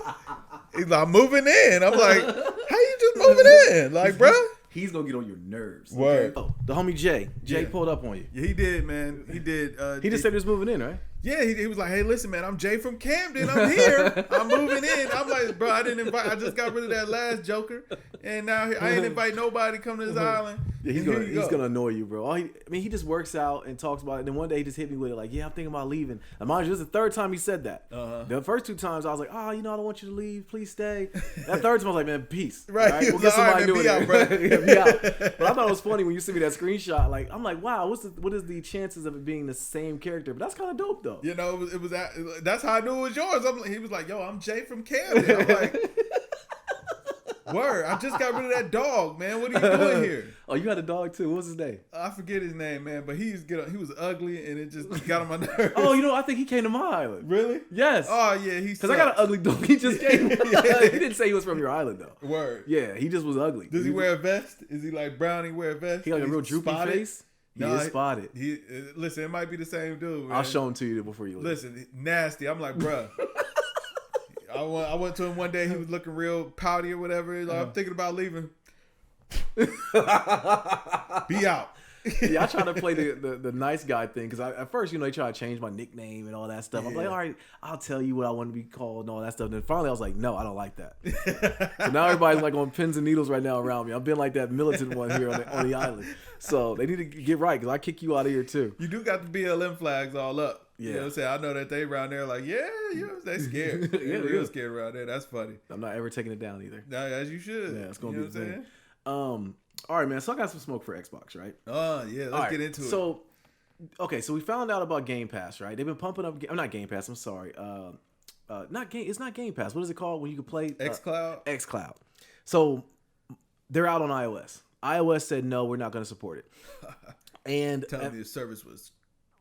He's like, I'm moving in. I'm like, how you just moving in, like, bro. He's gonna get on your nerves. Word. Oh, the homie Jay pulled up on you. Yeah, he did, man. He did. He just said he was moving in, right? Yeah, he was like, "Hey, listen, man, I'm Jay from Camden. I'm here. I'm moving in." I'm like, "Bro, I didn't invite. I just got rid of that last joker, and now I ain't invite nobody to come to this island." Yeah, he's gonna annoy you, bro. He just works out and talks about it. And then one day he just hit me with it, like, "Yeah, I'm thinking about leaving." And mind you, this is the third time he said that. The first 2 times I was like, "Oh, I don't want you to leave. Please stay." That third time I was like, "Man, peace." Right? We'll get somebody doing it, bro. Be out. But I thought it was funny when you sent me that screenshot. Like, I'm like, "Wow, what is the chances of it being the same character?" But that's kind of dope, though. You know, it was. That's how I knew it was yours. He was like, "Yo, I'm Jay from Camden." I'm like, "Word, I just got rid of that dog, man. What are you doing here?" Oh, you had a dog too. What was his name? I forget his name, man, but he was ugly and it just got on my nerves. Oh, I think he came to my island. Really? Yes. Oh yeah, because I got an ugly dog. He just came. He didn't say he was from your island though. Word. Yeah, he just was ugly. Does he wear a vest? Is he like Brownie wear a vest? He got a real droopy face. He is spotted. Listen, it might be the same dude, man. I'll show him to you before you leave. Listen, nasty. I'm like, bruh. I went to him one day. He was looking real pouty or whatever. He's like, I'm thinking about leaving. Be out. Yeah, I try to play the nice guy thing because at first, they try to change my nickname and all that stuff. I'm like, all right, I'll tell you what I want to be called and all that stuff. And then finally, I was like, no, I don't like that. So now everybody's like on pins and needles right now around me. I've been like that militant one here on the island. So they need to get right because I kick you out of here too. You do got the BLM flags all up. Yeah. You know what I'm saying? I know that they around there like, they scared. They're real scared around there. That's funny. I'm not ever taking it down either. No, as you should. Yeah, it's going to be the thing. All right, man. So I got some smoke for Xbox, right? Yeah. Let's get into it. So, okay. So we found out about Game Pass, right? They've been pumping up. I'm not Game Pass. I'm sorry. It's not Game Pass. What is it called when you can play xCloud? xCloud. So they're out on iOS. iOS said no, we're not going to support it. And tell me the service was.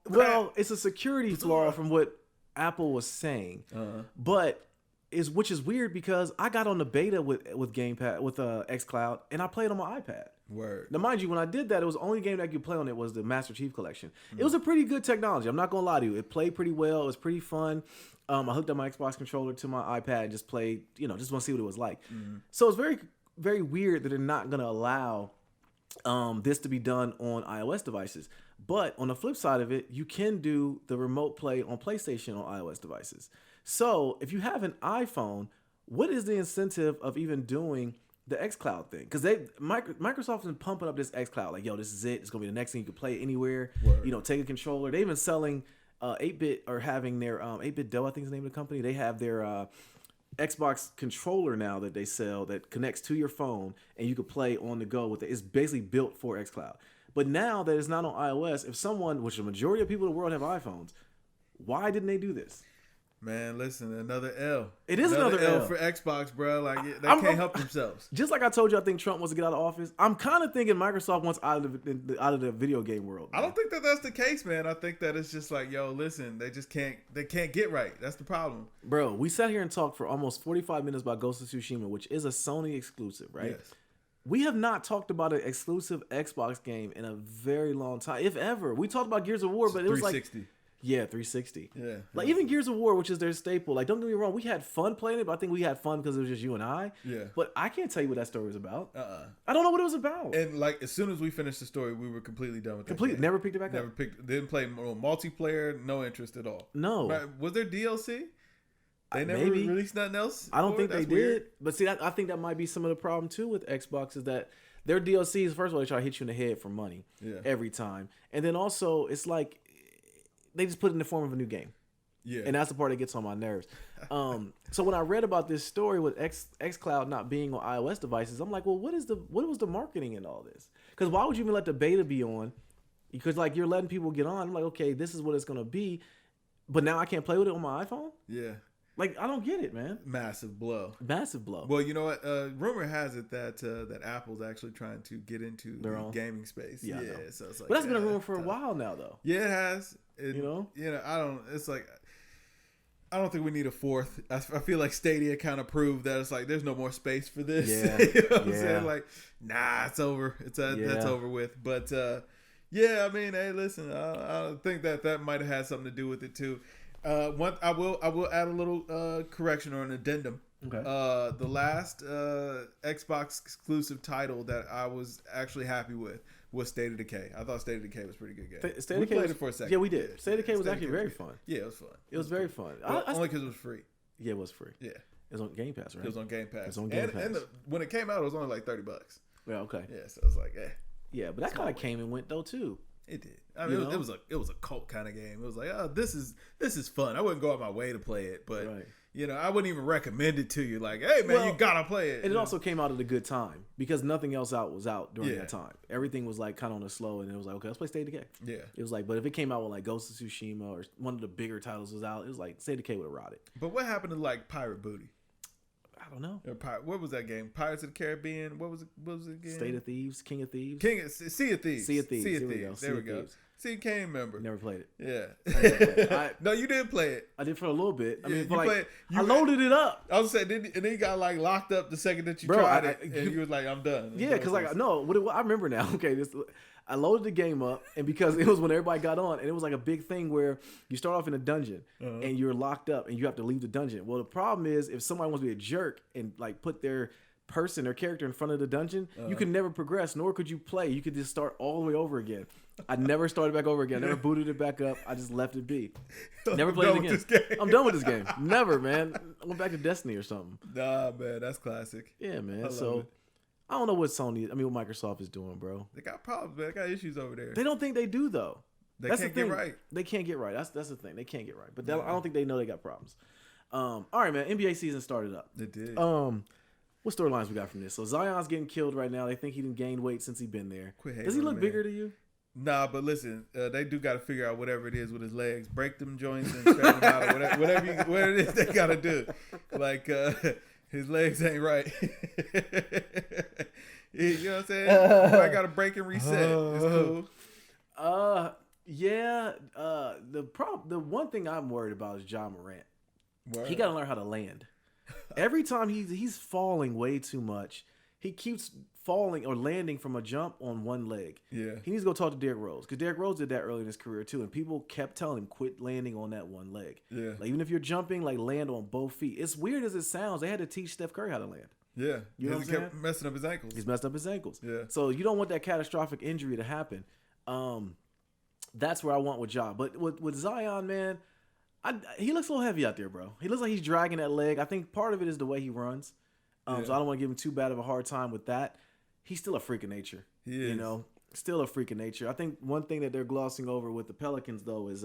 Well, it's a security flaw from what Apple was saying, but. Which is weird because I got on the beta with Game Pass with xCloud and I played on my iPad. Word. Now, mind you, when I did that, it was the only game that I could play on it was the Master Chief Collection. It was a pretty good technology. I'm not gonna lie to you. It played pretty well. It was pretty fun. I hooked up my Xbox controller to my iPad and just played. Just want to see what it was like. So it's very, very weird that they're not gonna allow this to be done on iOS devices. But on the flip side of it, you can do the remote play on PlayStation on iOS devices. So if you have an iPhone, what is the incentive of even doing the xCloud thing? Because Microsoft is pumping up this xCloud. Like, yo, this is it. It's going to be the next thing. You can play it anywhere. Word. Take a controller. They've been selling 8-Bit or having their 8-Bit Dell, I think is the name of the company. They have their Xbox controller now that they sell that connects to your phone and you can play on the go with it. It's basically built for xCloud. But now that it's not on iOS, if someone, which the majority of people in the world have iPhones, why didn't they do this? Man, listen, another L. It is another L for Xbox, bro. Like they can't help themselves. Just like I told you, I think Trump wants to get out of office. I'm kind of thinking Microsoft wants out of the video game world. Man. I don't think that's the case, man. I think that it's just like, yo, listen, they can't get right. That's the problem, bro. We sat here and talked for almost 45 minutes about Ghost of Tsushima, which is a Sony exclusive, right? Yes. We have not talked about an exclusive Xbox game in a very long time, if ever. We talked about Gears of War, but it was like 360. Yeah, 360. Yeah. Like even Gears of War, which is their staple. Like, don't get me wrong, we had fun playing it, but I think we had fun because it was just you and I. Yeah. But I can't tell you what that story was about. I don't know what it was about. And like as soon as we finished the story, we were completely done with it. Completely. Never picked it back up. Didn't play multiplayer, no interest at all. No. Right. Was there DLC? They never released nothing else? I don't think they did. But see, I think that might be some of the problem too with Xbox is that their DLCs, first of all, they try to hit you in the head for money every time. And then also, it's like, they just put it in the form of a new game. Yeah. And that's the part that gets on my nerves. So when I read about this story with xCloud not being on iOS devices, I'm like, well, what was the marketing in all this? Because why would you even let the beta be on? Because like you're letting people get on. I'm like, okay, this is what it's gonna be, but now I can't play with it on my iPhone? Yeah. Like, I don't get it, man. Massive blow. Massive blow. Well, you know what? Rumor has it that Apple's actually trying to get into the gaming space. Yeah. So it's like, but that's been a rumor for a while now, though. Yeah, it has. It's like, I don't think we need a fourth. I feel like Stadia kind of proved that it's like there's no more space for this. Yeah. You know what I'm saying? Like, nah, it's over. That's over with. But I mean, hey, listen, I think that might have had something to do with it too. I will add a little correction or an addendum Okay. The last Xbox exclusive title that I was actually happy with was State of Decay. I thought State of Decay was a pretty good game. We played it for a second. Yeah, we did. Yeah, State of Decay was actually very fun. Yeah, it was fun. It was very fun. Well, only because it was free. Yeah, it was free. Yeah. It was on Game Pass, right? It was on Game Pass. It was on Game Pass. And when it came out, it was only like $30. Yeah, okay. Yeah, so I was like, Yeah, but that kind of came and went though too. It did. I mean, it was a cult kind of game. It was like, oh, this is fun. I wouldn't go out my way to play it, but I wouldn't even recommend it to you. Like, hey man, you gotta play it. And it also came out at a good time because nothing else was out during that time. Everything was like kind of on a slow, and it was like, okay, let's play State of Decay. Yeah. It was like, but if it came out with like Ghost of Tsushima or one of the bigger titles was out, it was like State of Decay would have rotted. But what happened to like Pirate Booty? I don't know. What was that game? Pirates of the Caribbean. What was it again? State of Thieves, King of Thieves, Sea of Thieves. Sea of Thieves. There we go. See, you can't remember. Never played it. Yeah. No, you did play it. I did for a little bit. I mean, I loaded it up. I was saying, and then you got like locked up the second that you tried it, and you was like, "I'm done." Yeah, because like I remember now. Okay, I loaded the game up, and because it was when everybody got on, and it was like a big thing where you start off in a dungeon and you're locked up, and you have to leave the dungeon. Well, the problem is if somebody wants to be a jerk and like put their character in front of the dungeon, you can never progress, nor could you play. You could just start all the way over again. I never started back over again. Never booted it back up. I just left it be. Never played it again. I'm done with this game. Never, man. I went back to Destiny or something. Nah, man, that's classic. Yeah, man. I don't know what what Microsoft is doing, bro. They got problems, man. They got issues over there. They don't think they do though. That's can't get right. They can't get right. That's the thing. They can't get right. But I don't think they know they got problems. All right, man. NBA season started up. It did. What storylines we got from this? So Zion's getting killed right now. They think he didn't gain weight since he been there. Does he look bigger to you? Nah, but listen, they do got to figure out whatever it is with his legs, break them joints and straighten them out, or whatever it is they got to do. Like his legs ain't right. You know what I'm saying? I got to break and reset. It's cool. Yeah. The one thing I'm worried about is Ja Morant. Word. He got to learn how to land. Every time he's falling way too much, he keeps falling or landing from a jump on one leg. Yeah, he needs to go talk to Derrick Rose because Derrick Rose did that early in his career too, and people kept telling him quit landing on that one leg. Yeah, like even if you're jumping, like land on both feet. It's weird as it sounds. They had to teach Steph Curry how to land. Yeah, you know what I'm saying? Kept messing up his ankles. He's messed up his ankles. Yeah, so you don't want that catastrophic injury to happen. That's where I want with Ja, but with Zion, man. He looks a little heavy out there, bro. He looks like he's dragging that leg. I think part of it is the way he runs. So I don't want to give him too bad of a hard time with that. He's still a freak of nature. He is. You know, still a freak of nature. I think one thing that they're glossing over with the Pelicans, though, is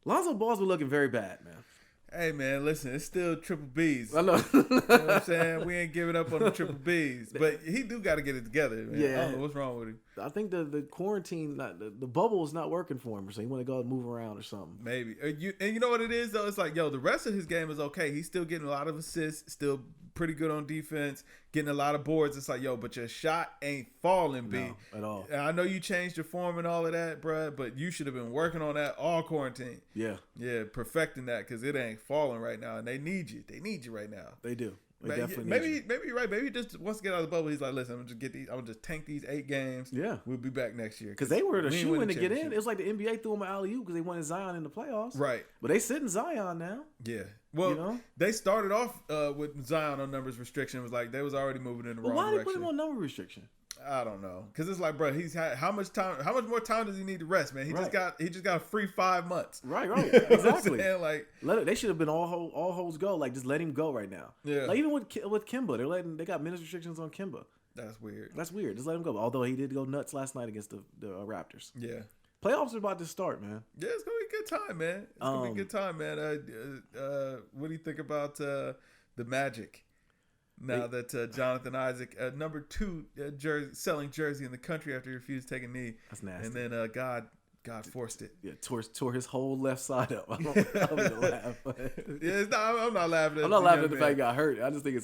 Lonzo Ball's been looking very bad, man. Hey, man, listen, it's still triple B's. I know. You know what I'm saying? We ain't giving up on the triple B's. But he do got to get it together, man. Yeah. I don't know what's wrong with him. I think the quarantine, the bubble is not working for him. So he want to go and move around or something. Maybe. And you know what it is, though? It's like, the rest of his game is okay. He's still getting a lot of assists, still pretty good on defense, getting a lot of boards. It's like, but your shot ain't falling, B. No, at all. And I know you changed your form and all of that, bruh, but you should have been working on that all quarantine. Yeah. Yeah, perfecting that because it ain't falling right now. And they need you. They need you right now. They do. Maybe you're right. Maybe he just wants to get out of the bubble. He's like, listen, I'm gonna just tank these 8 games. Yeah, we'll be back next year. Because they were the shoe in to get in. It was like the NBA threw him an alley-oop because they wanted Zion in the playoffs. Right. But they sitting Zion now. Yeah. Well, they started off with Zion on numbers restriction. It was like they was already moving in the wrong direction. Why did they put him on number restriction? I don't know, because it's like, bro, he's had how much more time does he need to rest, man? He just got a free 5 months. Right, exactly. Like they should have been all holds go, like just let him go right now. Yeah, like even with Kimba, they got minutes restrictions on Kimba. That's weird. Just let him go. Although he did go nuts last night against the Raptors. Yeah, playoffs are about to start, man. Yeah, it's gonna be a good time, man. It's gonna be a good time, man. What do you think about the Magic? Now that Jonathan Isaac, number 2 selling jersey in the country after he refused to take a knee. That's nasty. And then God forced it. Yeah, tore his whole left side up. I'm gonna laugh. I'm not laughing. I'm not laughing at the fact he got hurt. I just think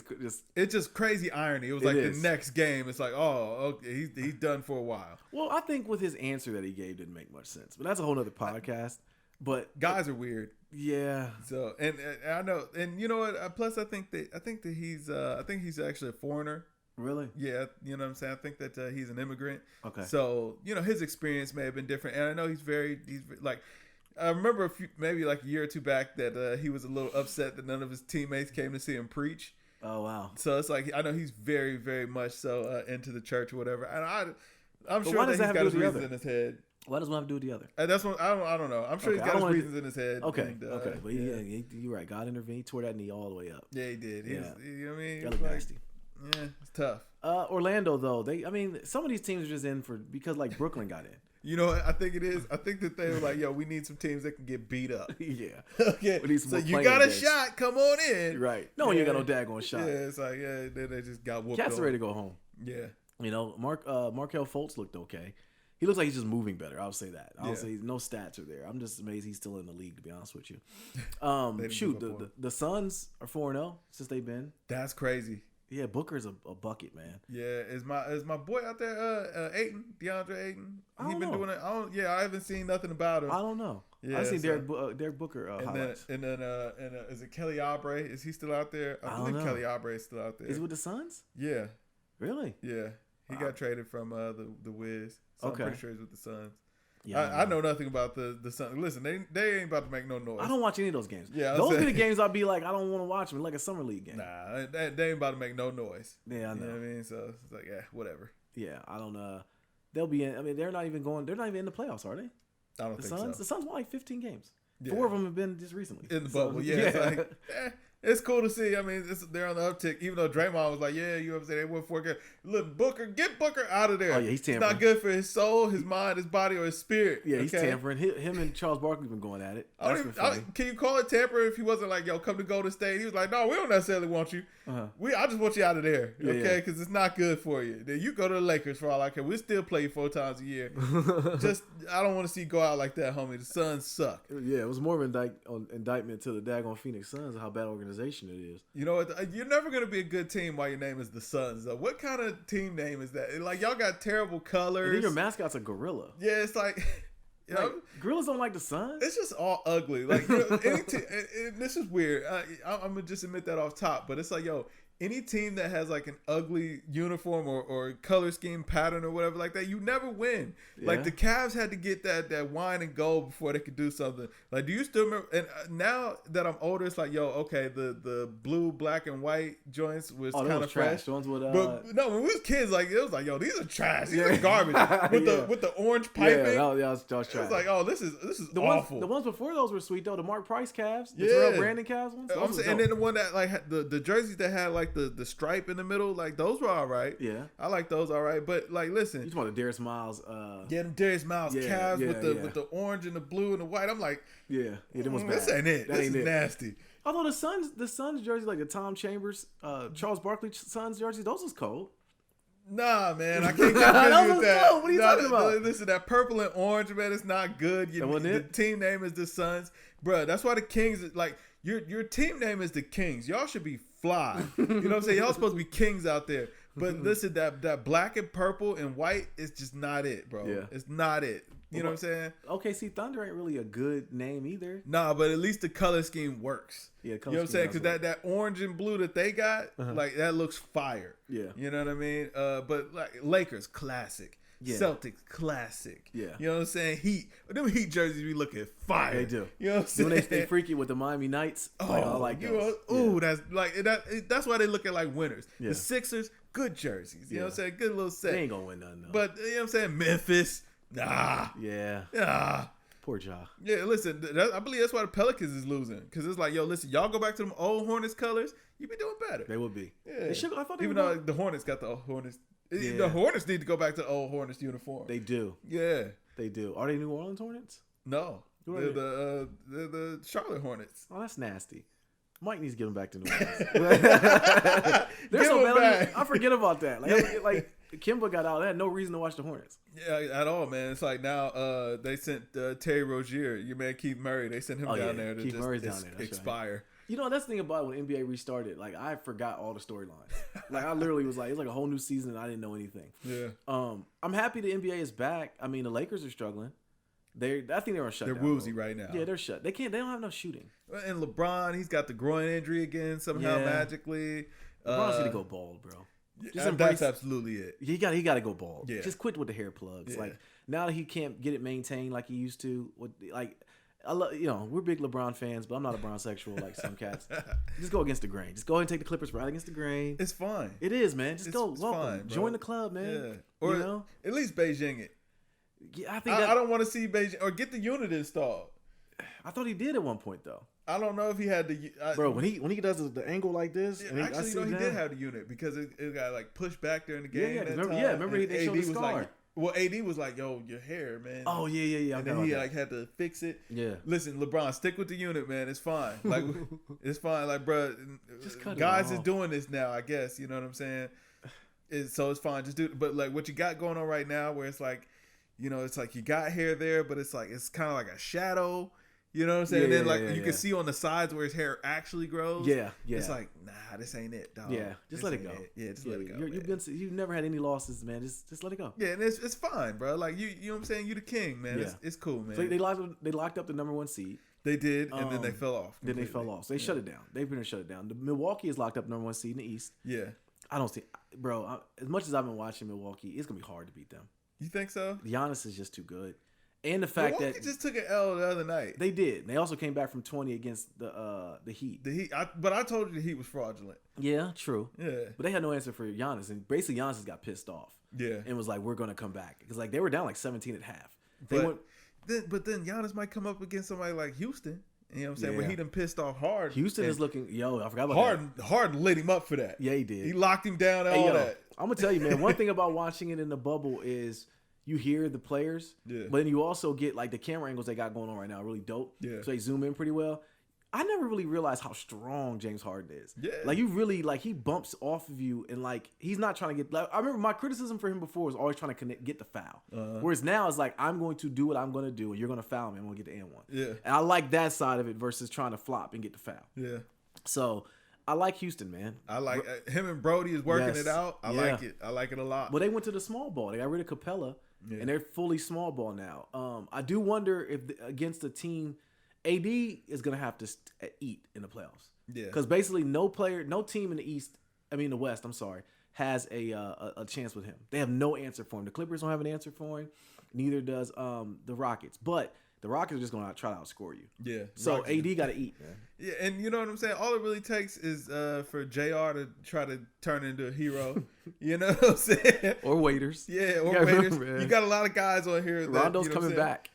it's just crazy irony. It was like the next game. It's like, okay, he's done for a while. Well, I think with his answer that he gave didn't make much sense, but that's a whole nother podcast. But guys are weird. Yeah. So and I know, and you know what? Plus, I think that he's actually a foreigner. Really? Yeah. You know what I'm saying? I think that he's an immigrant. Okay. So his experience may have been different, and I know he's like I remember maybe like a year or two back that he was a little upset that none of his teammates came to see him preach. Oh wow! So it's like I know he's very, very much so into the church or whatever, and I'm sure that he's got his reasons in his head. Why does one have to do with the other? That's what I don't know. I'm sure he's got his reasons in his head. Okay, and, okay, but you're right. God intervened. He tore that knee all the way up. Yeah, he did. You know what I mean? That looked nasty. Yeah, it's tough. Orlando though, some of these teams are just in because like Brooklyn got in. You know what I think it is? I think that they were like, yo, we need some teams that can get beat up. Yeah. Okay. So you got a shot, come on in. Right. No one you got no daggone shot. Yeah, it's like, then they just got whooped. Cats are ready to go home. Yeah. You know, Markelle Fultz looked okay. He looks like he's just moving better. I'll say that. I'll say no stats are there. I'm just amazed he's still in the league, to be honest with you. The Suns are 4-0 since they've been. That's crazy. Yeah, Booker's a bucket, man. Yeah, is my boy out there, Ayton, DeAndre Ayton? He been doing it. I haven't seen nothing about him. I don't know. Yeah, I've seen Derek Booker highlights. And then is it Kelly Oubre? Is he still out there? I believe Kelly Oubre is still out there. Is he with the Suns? Yeah. Really? Yeah. He got traded from the Wiz. So I'm pretty sure he's with the Suns. Yeah, I know nothing about the Suns. Listen, they ain't about to make no noise. I don't watch any of those games. Yeah, those are the games I'll be like, I don't want to watch them, like a summer league game. Nah, they ain't about to make no noise. Yeah, I know. You know what I mean? So it's like, whatever. Yeah, I don't. They'll be in. I mean, they're not even in the playoffs, are they? I don't think so. The Suns won like 15 games. Yeah. 4 of them have been just recently in the bubble. It's like, it's cool to see. I mean, they're on the uptick. Even though Draymond was like, yeah, you know what I'm saying, they won 4 games. Look, get Booker out of there. Oh yeah, he's tampering. It's not good for his soul, his mind, his body, or his spirit. Yeah, he's tampering. Him and Charles Barkley been going at it. Can you call it tampering if he wasn't like, yo, come to Golden State? He was like, no, we don't necessarily want you. I just want you out of there, okay? Because it's not good for you. Then you go to the Lakers for all I care. We still play you 4 times a year. I don't want to see you go out like that, homie. The Suns suck. Yeah, it was more of an indictment to the daggone Phoenix Suns of how bad organization it is. You know what? You're never going to be a good team while your name is the Suns, though. What kind of team name is that? Like, y'all got terrible colors. And then your mascot's a gorilla. Yeah, it's like... You know, gorillas don't like the Suns. It's just all ugly. Like, this is weird. I'm going to just admit that off top. But it's like, yo... Any team that has like an ugly uniform or color scheme pattern or whatever like that, you never win. Yeah. Like the Cavs had to get that wine and gold before they could do something. Like, do you still remember? And now that I'm older, it's like, yo, okay, the blue, black, and white joints was kind of fresh. Ones with, but no, when we was kids, like it was like, yo, these are trash. These are garbage with the orange piping. Yeah, that was trash. It was like, oh, this is awful. The ones before those were sweet though. The Mark Price Cavs, the Terrell Brandon Cavs ones. And then the one that like had the jerseys that had like the stripe in the middle, like those were all right. Yeah, I like those all right. But like, listen, you talking about the Darius Miles? Darius Miles Cavs with the orange and the blue and the white. I'm like, it was bad. This ain't it. This is nasty. Although the Suns jersey, like the Tom Chambers, Charles Barkley Suns jersey, those was cold. Nah, man, I can't get with that. Cold. What are you talking about? Listen, that purple and orange, man, it's not good. The team name is the Suns, bro. That's why the Kings, like your team name is the Kings. Y'all should be fly. You know what I'm saying? Y'all supposed to be kings out there. But listen, that black and purple and white is just not it, bro. Yeah. It's not it. You know what I'm saying? OKC Thunder ain't really a good name either. Nah, but at least the color scheme works. Yeah, you know what I'm saying? Because that orange and blue that they got, like that looks fire. Yeah. You know what I mean? But like Lakers, classic. Yeah. Celtics, classic. Yeah. You know what I'm saying? Heat. Them Heat jerseys be looking fire. They do. You know what I'm saying? When they stay freaky with the Miami Knights. Oh, like, I like those. That's why they look at like winners. Yeah. The Sixers, good jerseys. You know what I'm saying? Good little set. They ain't gonna win nothing though. But you know what I'm saying? Memphis, nah. Yeah. Nah. Poor Ja. Yeah, listen, I believe that's why the Pelicans is losing. Because it's like, yo, listen, y'all go back to them old Hornets colors, you be doing better. They would be. Yeah. They should. I thought they even though the Hornets got the old Hornets. Yeah. The Hornets need to go back to the old Hornets uniform. They do. Yeah. They do. Are they New Orleans Hornets? No. They're the Charlotte Hornets. Oh, that's nasty. Mike needs to get them back to New Orleans. They're so bad. I forget about that. Like Kimba got out. They had no reason to watch the Hornets. Yeah, at all, man. It's like now they sent Terry Rozier, your man Keith Murray. They sent him down there to just expire. Right. You know, that's the thing about when NBA restarted. Like, I forgot all the storylines. Like, I literally was like, it's like a whole new season and I didn't know anything. Yeah. I'm happy the NBA is back. I mean, the Lakers are struggling. I think they're on shutdown. They're woozy right now. Yeah, they're shut. They don't have enough shooting. And LeBron, he's got the groin injury again somehow magically. LeBron's gonna go bald, bro. That's absolutely it. He got to go bald. Yeah. Just quit with the hair plugs. Yeah. Like, now that he can't get it maintained like he used to, we're big LeBron fans, but I'm not a Brownsexual like some cats. Just go against the grain. Just go ahead and take the Clippers right against the grain. It's fine. It is, man. Just go. Welcome. Fine, join the club, man. Yeah. Or at least Beijing it. Yeah, I think I don't want to see Beijing or get the unit installed. I thought he did at one point though. I don't know if he had the bro when he does the angle like this. Yeah, and he did have the unit because it got like pushed back during the game. Remember they showed the scar. Like, well, AD was like, "Yo, your hair, man." Oh yeah. And then he like had to fix it. Yeah. Listen, LeBron, stick with the unit, man. It's fine. Like it's fine. Like, bro, guys is doing this now. I guess you know what I'm saying. So it's fine. Just do it. But like what you got going on right now, where it's like, it's like you got hair there, but it's like it's kind of like a shadow. You know what I'm saying? Yeah, and then you can see on the sides where his hair actually grows. Yeah. It's like, nah, this ain't it, dog. Yeah, just let it go. Just let it go. You've never had any losses, man. Just let it go. Yeah, and it's fine, bro. Like you know what I'm saying? You the king, man. Yeah. It's cool, man. So they locked up the number 1 seed. They did, and then they fell off. Completely. Then they fell off. So they shut it down. They've been shut it down. The Milwaukee is locked up number 1 seed in the East. Yeah. I don't see, bro. As much as I've been watching Milwaukee, it's gonna be hard to beat them. You think so? Giannis is just too good. And the fact Milwaukee just took an L the other night. They did. They also came back from 20 against the Heat. The Heat, but I told you the Heat was fraudulent. Yeah, true. Yeah, but they had no answer for Giannis, and basically Giannis just got pissed off. Yeah, and was like, "We're gonna come back," because like they were down like 17 at half. But then Giannis might come up against somebody like Houston. You know what I'm saying? Where he done pissed off Harden. Houston is looking. I forgot about Harden. that. Harden lit him up for that. Yeah, he did. He locked him down and all that. I'm gonna tell you, man. One thing about watching it in the bubble is you hear the players, but then you also get like the camera angles they got going on right now, really dope. Yeah. So they zoom in pretty well. I never really realized how strong James Harden is. Yeah. Like you really he bumps off of you and like he's not trying to get. Like, I remember my criticism for him before was always trying to get the foul. Whereas now it's like I'm going to do what I'm going to do and you're going to foul me. I'm going to get the N1. Yeah. And I like that side of it versus trying to flop and get the foul. Yeah. So I like Houston, man. I like him and Brody is working it out. I like it. I like it a lot. Well, they went to the small ball. They got rid of Capella, and they're fully small ball now. I do wonder if against a team, AD is going to have to eat in the playoffs. Yeah. Because basically no team in the West, has a chance with him. They have no answer for him. The Clippers don't have an answer for him. Neither does the Rockets. But the Rockets are just going to try to outscore you. Yeah. So AD got to eat, man. Yeah, and you know what I'm saying? All it really takes is for JR to try to turn into a hero. You know what I'm saying? Or waiters. Yeah, or waiters. You got a lot of guys on here. Rondo's coming back.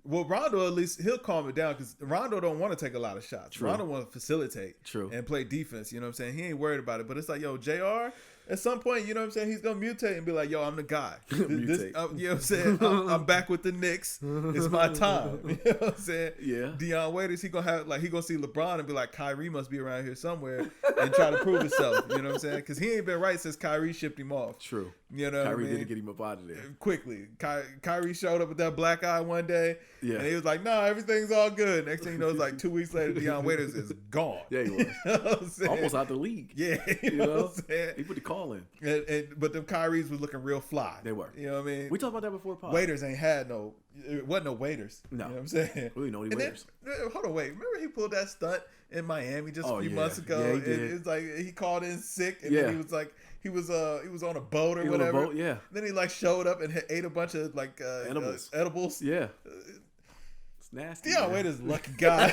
Well, Rondo, at least he'll calm it down because Rondo don't want to take a lot of shots. True. Rondo want to facilitate and play defense. You know what I'm saying? He ain't worried about it. But it's like, yo, JR, at some point, you know what I'm saying? He's going to mutate and be like, yo, I'm the guy. You know what I'm saying? I'm back with the Knicks. It's my time. You know what I'm saying? Yeah. Deion Waiters, he going to see LeBron and be like, Kyrie must be around here somewhere and try to prove himself. You know what I'm saying? Because he ain't been right since Kyrie shipped him off. True. You know Kyrie what I mean? didn't get him up out of there. Quickly. Kyrie showed up with that black eye one day. Yeah. And he was like, nah, everything's all good. Next thing you know, it's like 2 weeks later, Deion Waiters is gone. Yeah, he was. You know what I'm saying? Almost out the league. Yeah. You know what I'm saying? He put the call in. But them Kyries was looking real fly. They were. You know what I mean? We talked about that before, Pop. Waiters ain't had it wasn't no waiters. No. You know what I'm saying? We know any waiters. Hold on, wait. Remember he pulled that stunt in Miami just a few months ago? Yeah, he did. It was like he called in sick and then he was like he was on a boat or whatever. On a boat, yeah. Then he like showed up and ate a bunch of like edibles. Yeah. It's nasty. Deion Waiters lucky guy.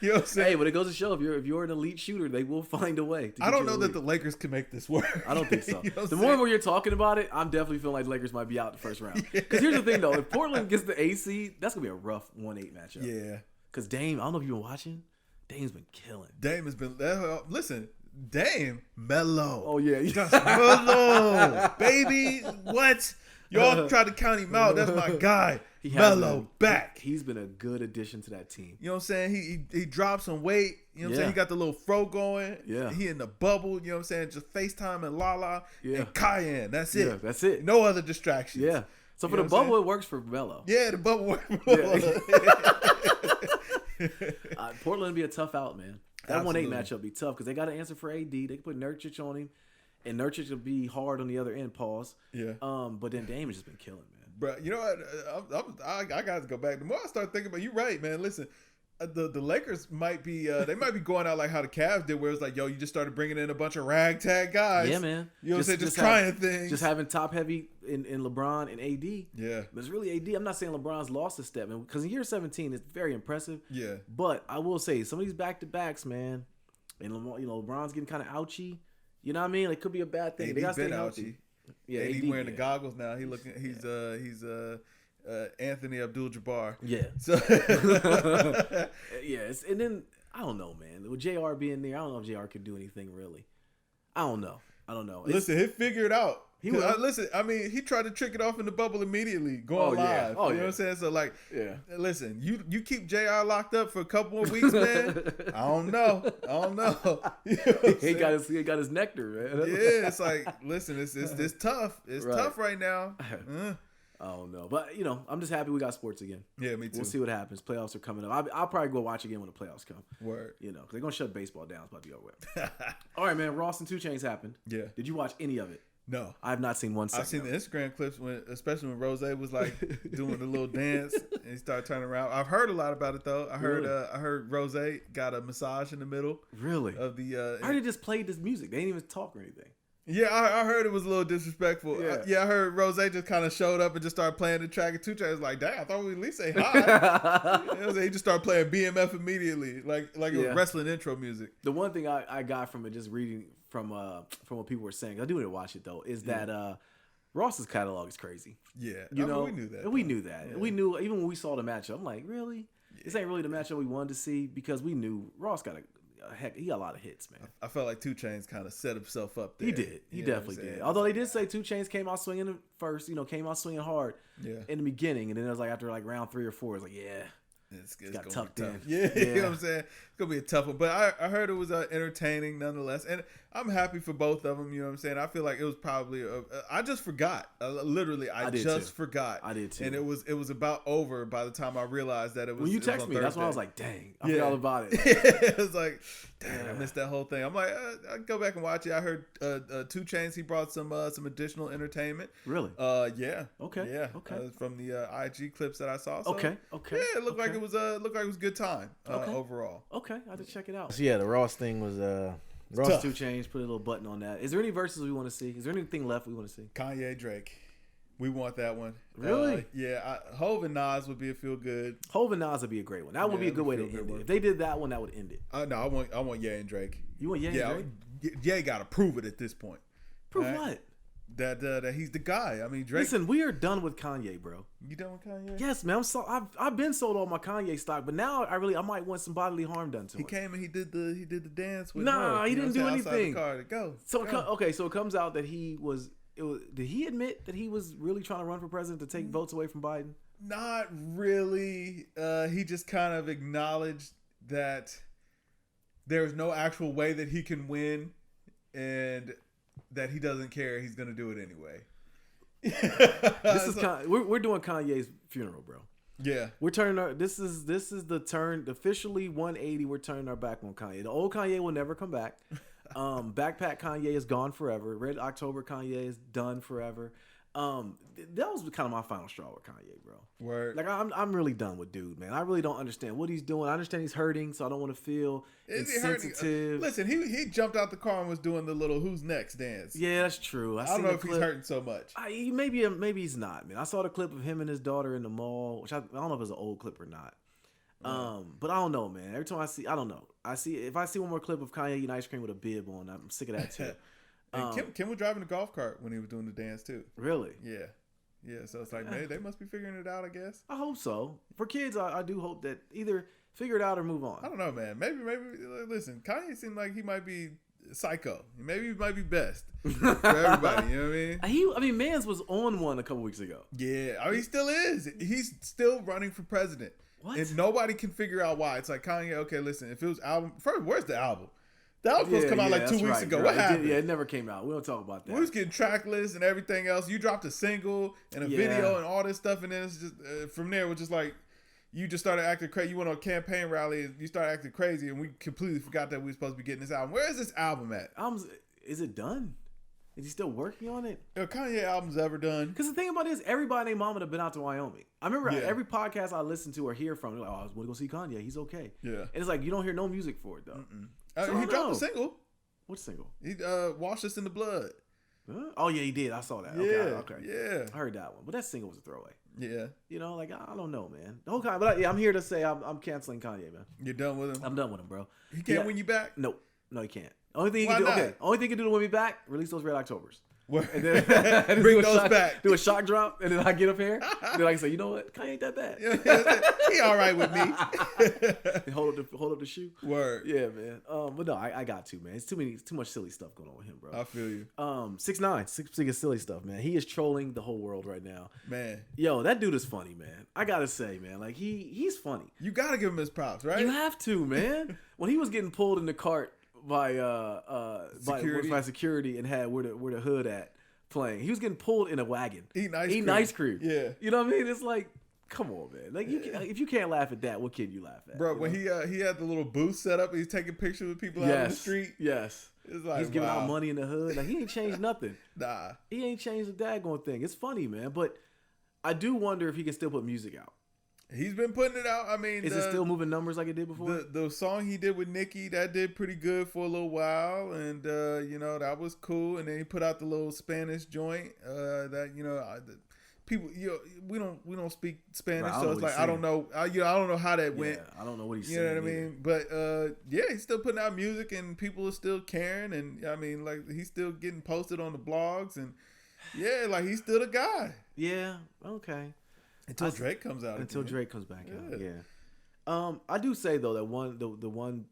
You know what I'm saying? Hey, but it goes to show if you're an elite shooter, they will find a way. I don't know that the Lakers can make this work. I don't think so. You know the more and more you're talking about it, I'm definitely feeling like the Lakers might be out the first round. Because here's the thing though, if Portland gets the AC, that's gonna be a rough 1-8 matchup. Yeah. Because Dame, I don't know if you've been watching. Dame's been killing. Dame has been. Listen, Dame mellow. Oh yeah, just mellow, baby. What? Y'all tried to count him out. That's my guy. Mellow back. He's been a good addition to that team. You know what I'm saying? He dropped some weight. You know what I'm saying? He got the little fro going. Yeah. He in the bubble. You know what I'm saying? Just FaceTime and Lala and Cayenne. That's it. Yeah, that's it. No other distractions. Yeah. So for the bubble, it works for Melo. Yeah, the bubble works for Melo. Portland would be a tough out, man. That 1-8 matchup be tough because they got to answer for AD. They can put Nurkic on him, and Nurkic will be hard on the other end. Pause. Yeah. But then Dame has just been killing, man. Bro, you know what? I got to go back. The more I start thinking about, you're right, man. Listen, the Lakers might be they might be going out like how the Cavs did, where it's like, yo, you just started bringing in a bunch of ragtag guys. Yeah, man. You know what I'm saying? Just trying things. Just having top heavy in LeBron and AD. Yeah. But it's really AD. I'm not saying LeBron's lost a step, because in year 17 it's very impressive. Yeah. But I will say some of these back-to-backs, man, and LeBron's getting kind of ouchy. You know what I mean? It could be a bad thing. AD they got to stay been healthy. Ouchy. Yeah, AD wearing the goggles now. He's Anthony Abdul-Jabbar. Yeah. So yes, and then I don't know, man. With JR being there, I don't know if JR could do anything really. I don't know. Listen, he'll figure it out. He will. Listen, I mean, he tried to trick it off in the bubble immedially, going live. You know what I'm saying? So, like, listen, you keep JR locked up for a couple more weeks, man. I don't know. You know he got his nectar, man. Yeah, it's like, listen, it's tough. It's tough right now. I don't know. But, I'm just happy we got sports again. Yeah, me too. We'll see what happens. Playoffs are coming up. I'll probably go watch again when the playoffs come. Word. Because they're going to shut baseball down. It's about to be over with. All right, man. Ross and 2 Chainz happened. Yeah. Did you watch any of it? No. I have not seen one second. I've seen the Instagram clips, especially when Rose was like doing the little dance and he started turning around. I've heard a lot about it, though. I heard Rose got a massage in the middle. Really? Of the. I heard they just played this music. They didn't even talk or anything. Yeah, I heard it was a little disrespectful. Yeah, I heard Rose just kind of showed up and just started playing the track. And 2 Chainz was like, "Dang, I thought we'd at least say hi." He just started playing BMF immediately, like it was wrestling intro music. The one thing I got from it, just reading from what people were saying, I do need to watch it though, is that Ross's catalog is crazy. Yeah, we knew that. We knew that. Yeah. We knew even when we saw the matchup. I'm like, really? Yeah. This ain't really the matchup we wanted to see, because we knew Ross got he got a lot of hits, man. I felt like 2 Chainz kind of set himself up there. He did. He definitely did. Although they did say 2 Chainz came out swinging first, came out swinging hard in the beginning. And then it was like after like round 3 or 4, it was like, it's got tucked in. Yeah, you know what I'm saying? It's going to be a tough one. But I heard it was entertaining nonetheless. And I'm happy for both of them. You know what I'm saying? I feel like it was probably I just forgot. Literally, I just forgot. I did too. And it was about over by the time I realized that it was. When you text me, that's when I was like, dang, I forgot all about it. It was like, dang, I missed that whole thing. I'm like, I go back and watch it. I heard 2 Chainz, he brought some additional entertainment. Really? Yeah. Okay. Yeah. Okay. From the IG clips that I saw. So, okay. Yeah, it looked like it was a good time overall. Okay, I have to check it out. So yeah, the Ross thing was Ross 2 Chainz, put a little button on that. Is there any verses we want to see? Is there anything left we want to see? Kanye, Drake. We want that one. Really? Hov and Nas would be a feel good. Hov and Nas would be a great one. That would be a good way to end it. If they did that one, that would end it. No, I want Ye and Drake. You want Ye and Drake? Ye got to prove it at this point. Prove what? That he's the guy. I mean, Drake. Listen, we are done with Kanye, bro. You done with Kanye? Yes, man. I've been sold all my Kanye stock, but now I might want some bodily harm done to him. He came and he did the dance with he didn't do anything. The car. So it comes out that did he admit that he was really trying to run for president to take votes away from Biden? Not really. He just kind of acknowledged that there's no actual way that he can win, and that he doesn't care. He's gonna do it anyway. We're doing Kanye's funeral, bro. Yeah, we're turning this is the turn, officially 180. We're turning our back on Kanye. The old Kanye will never come back. Backpack Kanye is gone forever. Red October Kanye is done forever. That was kind of my final straw with Kanye, bro. Word. Like I'm really done with dude, man. I really don't understand what he's doing. I understand he's hurting, so I don't want to feel insensitive. Listen, he jumped out the car and was doing the little "Who's next" dance. Yeah, that's true. I don't know if he's hurting so much. Maybe he's not, man. I saw the clip of him and his daughter in the mall, which I don't know if it's an old clip or not. But I don't know, man. Every time I don't know. If I see one more clip of Kanye eating ice cream with a bib on, I'm sick of that too. And Kim was driving the golf cart when he was doing the dance too. Really? Yeah. So it's like, maybe they must be figuring it out, I guess. I hope so. For kids, I do hope that either figure it out or move on. I don't know, man. Maybe. Listen, Kanye seemed like he might be psycho. Maybe he might be best for everybody. You know what I mean? Mans was on one a couple weeks ago. Yeah, he still is. He's still running for president. What? And nobody can figure out why. It's like, Kanye, okay, listen, if it was album first, where's the album? The album was supposed to come out like 2 weeks ago. What happened? It never came out. We don't talk about that. We was getting track lists and everything else. You dropped a single and a video and all this stuff, and then it's just from there, it was just like you just started acting crazy. You went on a campaign rally and you started acting crazy, and we completely forgot that we were supposed to be getting this album. Where is this album at? Is it done? Is he still working on it? Kanye album's ever done? Because the thing about it is, everybody and their mama have been out to Wyoming. I remember every podcast I listen to or hear from, they're like, "Oh, I was going to go see Kanye. He's okay." Yeah, and it's like you don't hear no music for it though. So he dropped a single. What single? He Wash Us in the Blood. Huh? Oh yeah, he did. I saw that. Yeah, okay. Yeah. I heard that one, but that single was a throwaway. Yeah. You know, like I don't know, man. The whole kind, but I'm here to say I'm canceling Kanye, man. You're done with him. I'm done with him, bro. He can't win you back. No, he can't. Only thing he Why can do. not? Okay, only thing he can do to win me back. Release those Red Octobers. And then bring those back. Do a shock drop, and then I get up here. And then I can say, you know what, Kanye ain't that bad. He all right with me. hold up the shoe. Word. Yeah, man. But no, I got to, man. It's too much silly stuff going on with him, bro. I feel you. 6ix9ine, silly stuff, man. He is trolling the whole world right now. Man. Yo, that dude is funny, man. I gotta say, man, like he's funny. You gotta give him his props, right? You have to, man. When he was getting pulled in the cart by security and had where the hood at playing, he was getting pulled in a wagon eating ice cream. Yeah, you know what I mean? It's like, come on, man. Like if you can't laugh at that, what can you laugh at, bro? When he had the little booth set up, he's taking pictures with people out on the street. Yes, it's like, he's giving out money in the hood. Like he ain't changed nothing. Nah, he ain't changed the daggone thing. It's funny, man, but I do wonder if he can still put music out. He's been putting it out. I mean, is it still moving numbers like it did before? The song he did with Nicki, that did pretty good for a little while, and that was cool. And then he put out the little Spanish joint people, we don't speak Spanish, so it's like I don't know how that went. I don't know what he's saying. You know what I mean? But he's still putting out music, and people are still caring, and I mean, like he's still getting posted on the blogs, and like he's still the guy. Yeah. Okay. Until Drake comes out. Until Drake comes back out. Yeah. I do say though that the one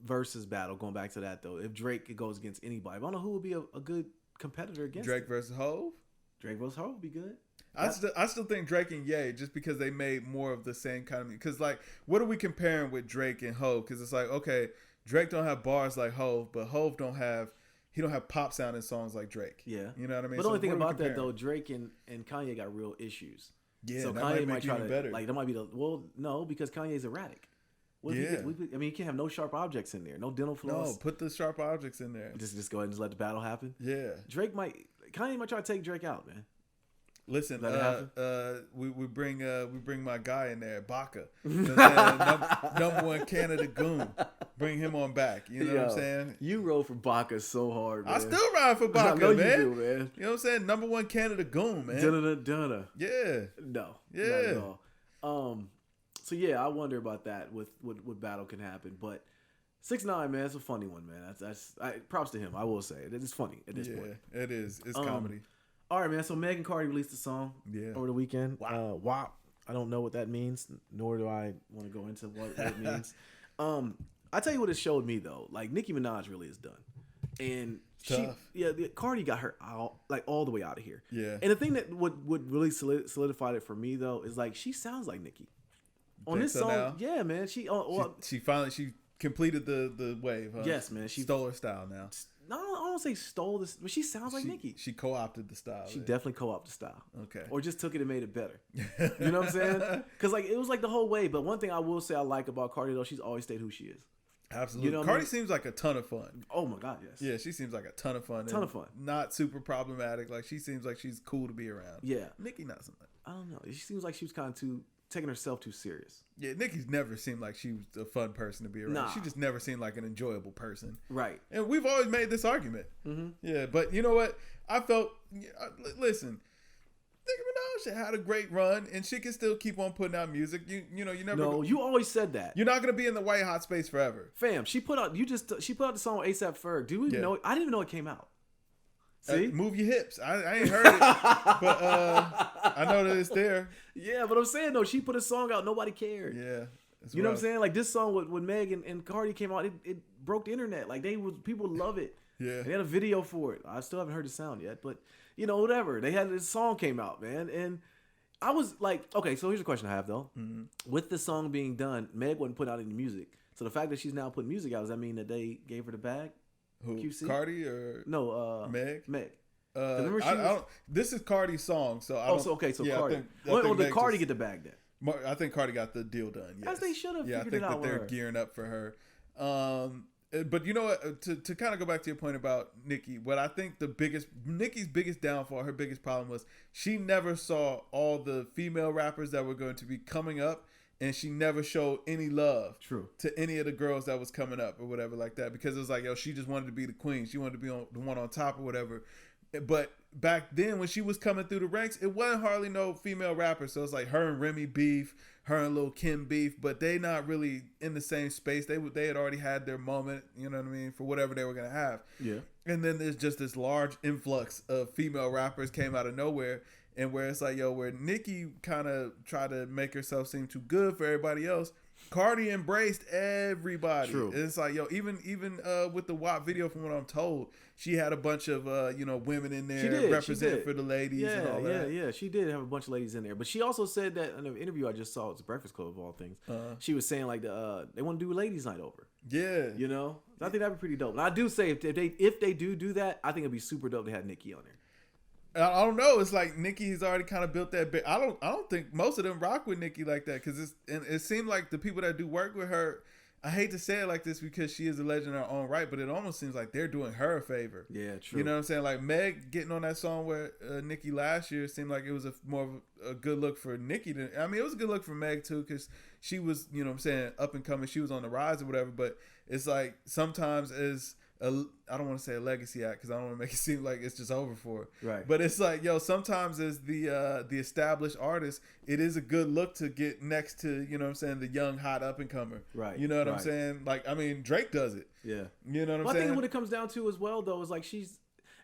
versus battle, going back to that though, if Drake goes against anybody, I don't know who would be a good competitor against Drake versus Hove. Drake versus Hove would be good. I still think Drake and Ye, just because they made more of the same kind of, because like what are we comparing with Drake and Hove? Because it's like, okay, Drake don't have bars like Hove, but Hove don't have pop sounding songs like Drake. Yeah, you know what I mean. But the only thing about that though, Drake and Kanye got real issues. Yeah, so that Kanye might try to better. Like that might be no, because Kanye's erratic. You can't have no sharp objects in there, no dental floss. No, put the sharp objects in there. Just go ahead and just let the battle happen. Yeah, Kanye might try to take Drake out, man. Listen, we bring my guy in there, Baca, number one Canada goon. Bring him on back. You know what I'm saying? You rode for Baca so hard, man. I still ride for Baca, I know man. You do, man. You know what I'm saying? Number one Canada goon, man. Dun-dun-dun-dun. Yeah. No. Yeah. Not at all. So yeah, I wonder about that with what battle can happen, but 6ix9ine, man, it's a funny one, man. That's props to him. I will say it's funny at this point. Yeah, it is. It's comedy. All right, man. So Meg and Cardi released a song over the weekend. Wow. WAP. I don't know what that means, nor do I want to go into what it means. I tell you what it showed me though. Like Nicki Minaj really is done, and Cardi got her all the way out of here. Yeah. And the thing that would really solidified it for me though is like she sounds like Nicki on this song. Now? Yeah, man. She finally completed the wave. Huh? Yes, man. She stole her style now. No, I don't say stole this, but she sounds like Nicki. She co-opted the style. She definitely co-opted the style. Okay. Or just took it and made it better. You know what I'm saying? Because like it was like the whole way. But one thing I will say I like about Cardi though, she's always stayed who she is. Absolutely. You know Cardi seems like a ton of fun. Oh my God, yes. Yeah, she seems like a ton of fun. Not super problematic. Like she seems like she's cool to be around. Yeah. Nicki not so much. I don't know. She seems like she was kind of taking herself too serious. Yeah, Nicki's never seemed like she was a fun person to be around. Nah. She just never seemed like an enjoyable person. Right. And we've always made this argument. Mm-hmm. Yeah, but you know what? I felt, listen, Nicki Minaj had a great run, and she can still keep on putting out music. You never. No, you always said that. You're not gonna be in the white hot space forever, fam. She put out the song with A$AP Ferg. Do you even know? I didn't even know it came out. See, move your hips. I ain't heard it, but I know that it's there. Yeah, but I'm saying though, she put a song out, nobody cared. Yeah, you know what I'm saying? Like this song with Meg and Cardi came out, it broke the internet. Like people love it. Yeah, they had a video for it. I still haven't heard the sound yet, but whatever. They had this song came out, man, and I was like, okay. So here's a question I have though. Mm-hmm. With the song being done, Meg wasn't putting out any music. So the fact that she's now putting music out, does that mean that they gave her the bag? Who? QC? Cardi or no? Meg. This is Cardi's song, so I don't. So Cardi. Did Cardi get the bag then? I think Cardi got the deal done. Yes. As they should have. Yeah, I think that they're gearing up for her. But you know what? To kind of go back to your point about Nicki, what I think Nicki's biggest downfall, her biggest problem was she never saw all the female rappers that were going to be coming up. And she never showed any love to any of the girls that was coming up or whatever like that, because it was like, she just wanted to be the queen. She wanted to be the one on top or whatever. But back then, when she was coming through the ranks, it wasn't hardly no female rappers. So it's like her and Remy beef, her and Lil Kim beef, but they not really in the same space. They had already had their moment, you know what I mean, for whatever they were gonna have. Yeah. And then there's just this large influx of female rappers came out of nowhere, and where it's like, yo, where Nicki kind of tried to make herself seem too good for everybody else, Cardi embraced everybody. True. It's like, yo, even with the WAP video, from what I'm told, she had a bunch of women in there representing for the ladies and all that. Yeah, she did have a bunch of ladies in there. But she also said that in an interview I just saw, it's Breakfast Club of all things. She was saying like they want to do a ladies' night over. Yeah, you know, I think that'd be pretty dope. And I do say if they do that, I think it'd be super dope to have Nicki on there. I don't know. It's like Nicki's already kind of built that bit. I don't think most of them rock with Nicki like that, because it seemed like the people that do work with her. I hate to say it like this because she is a legend in her own right, but it almost seems like they're doing her a favor. Yeah, true. You know what I'm saying? Like Meg getting on that song with Nicki last year seemed like it was more of a good look for Nicki. I mean, it was a good look for Meg too, because she was, you know what I'm saying, up and coming. She was on the rise or whatever. But it's like sometimes I don't want to say a legacy act, because I don't want to make it seem like it's just over for her. Right. But it's like, yo, sometimes as the established artist, it is a good look to get next to, you know what I'm saying, the young, hot up and comer. Right. You know what I'm saying? Like, I mean, Drake does it. Yeah. You know what I'm saying? I think what it comes down to as well, though, is like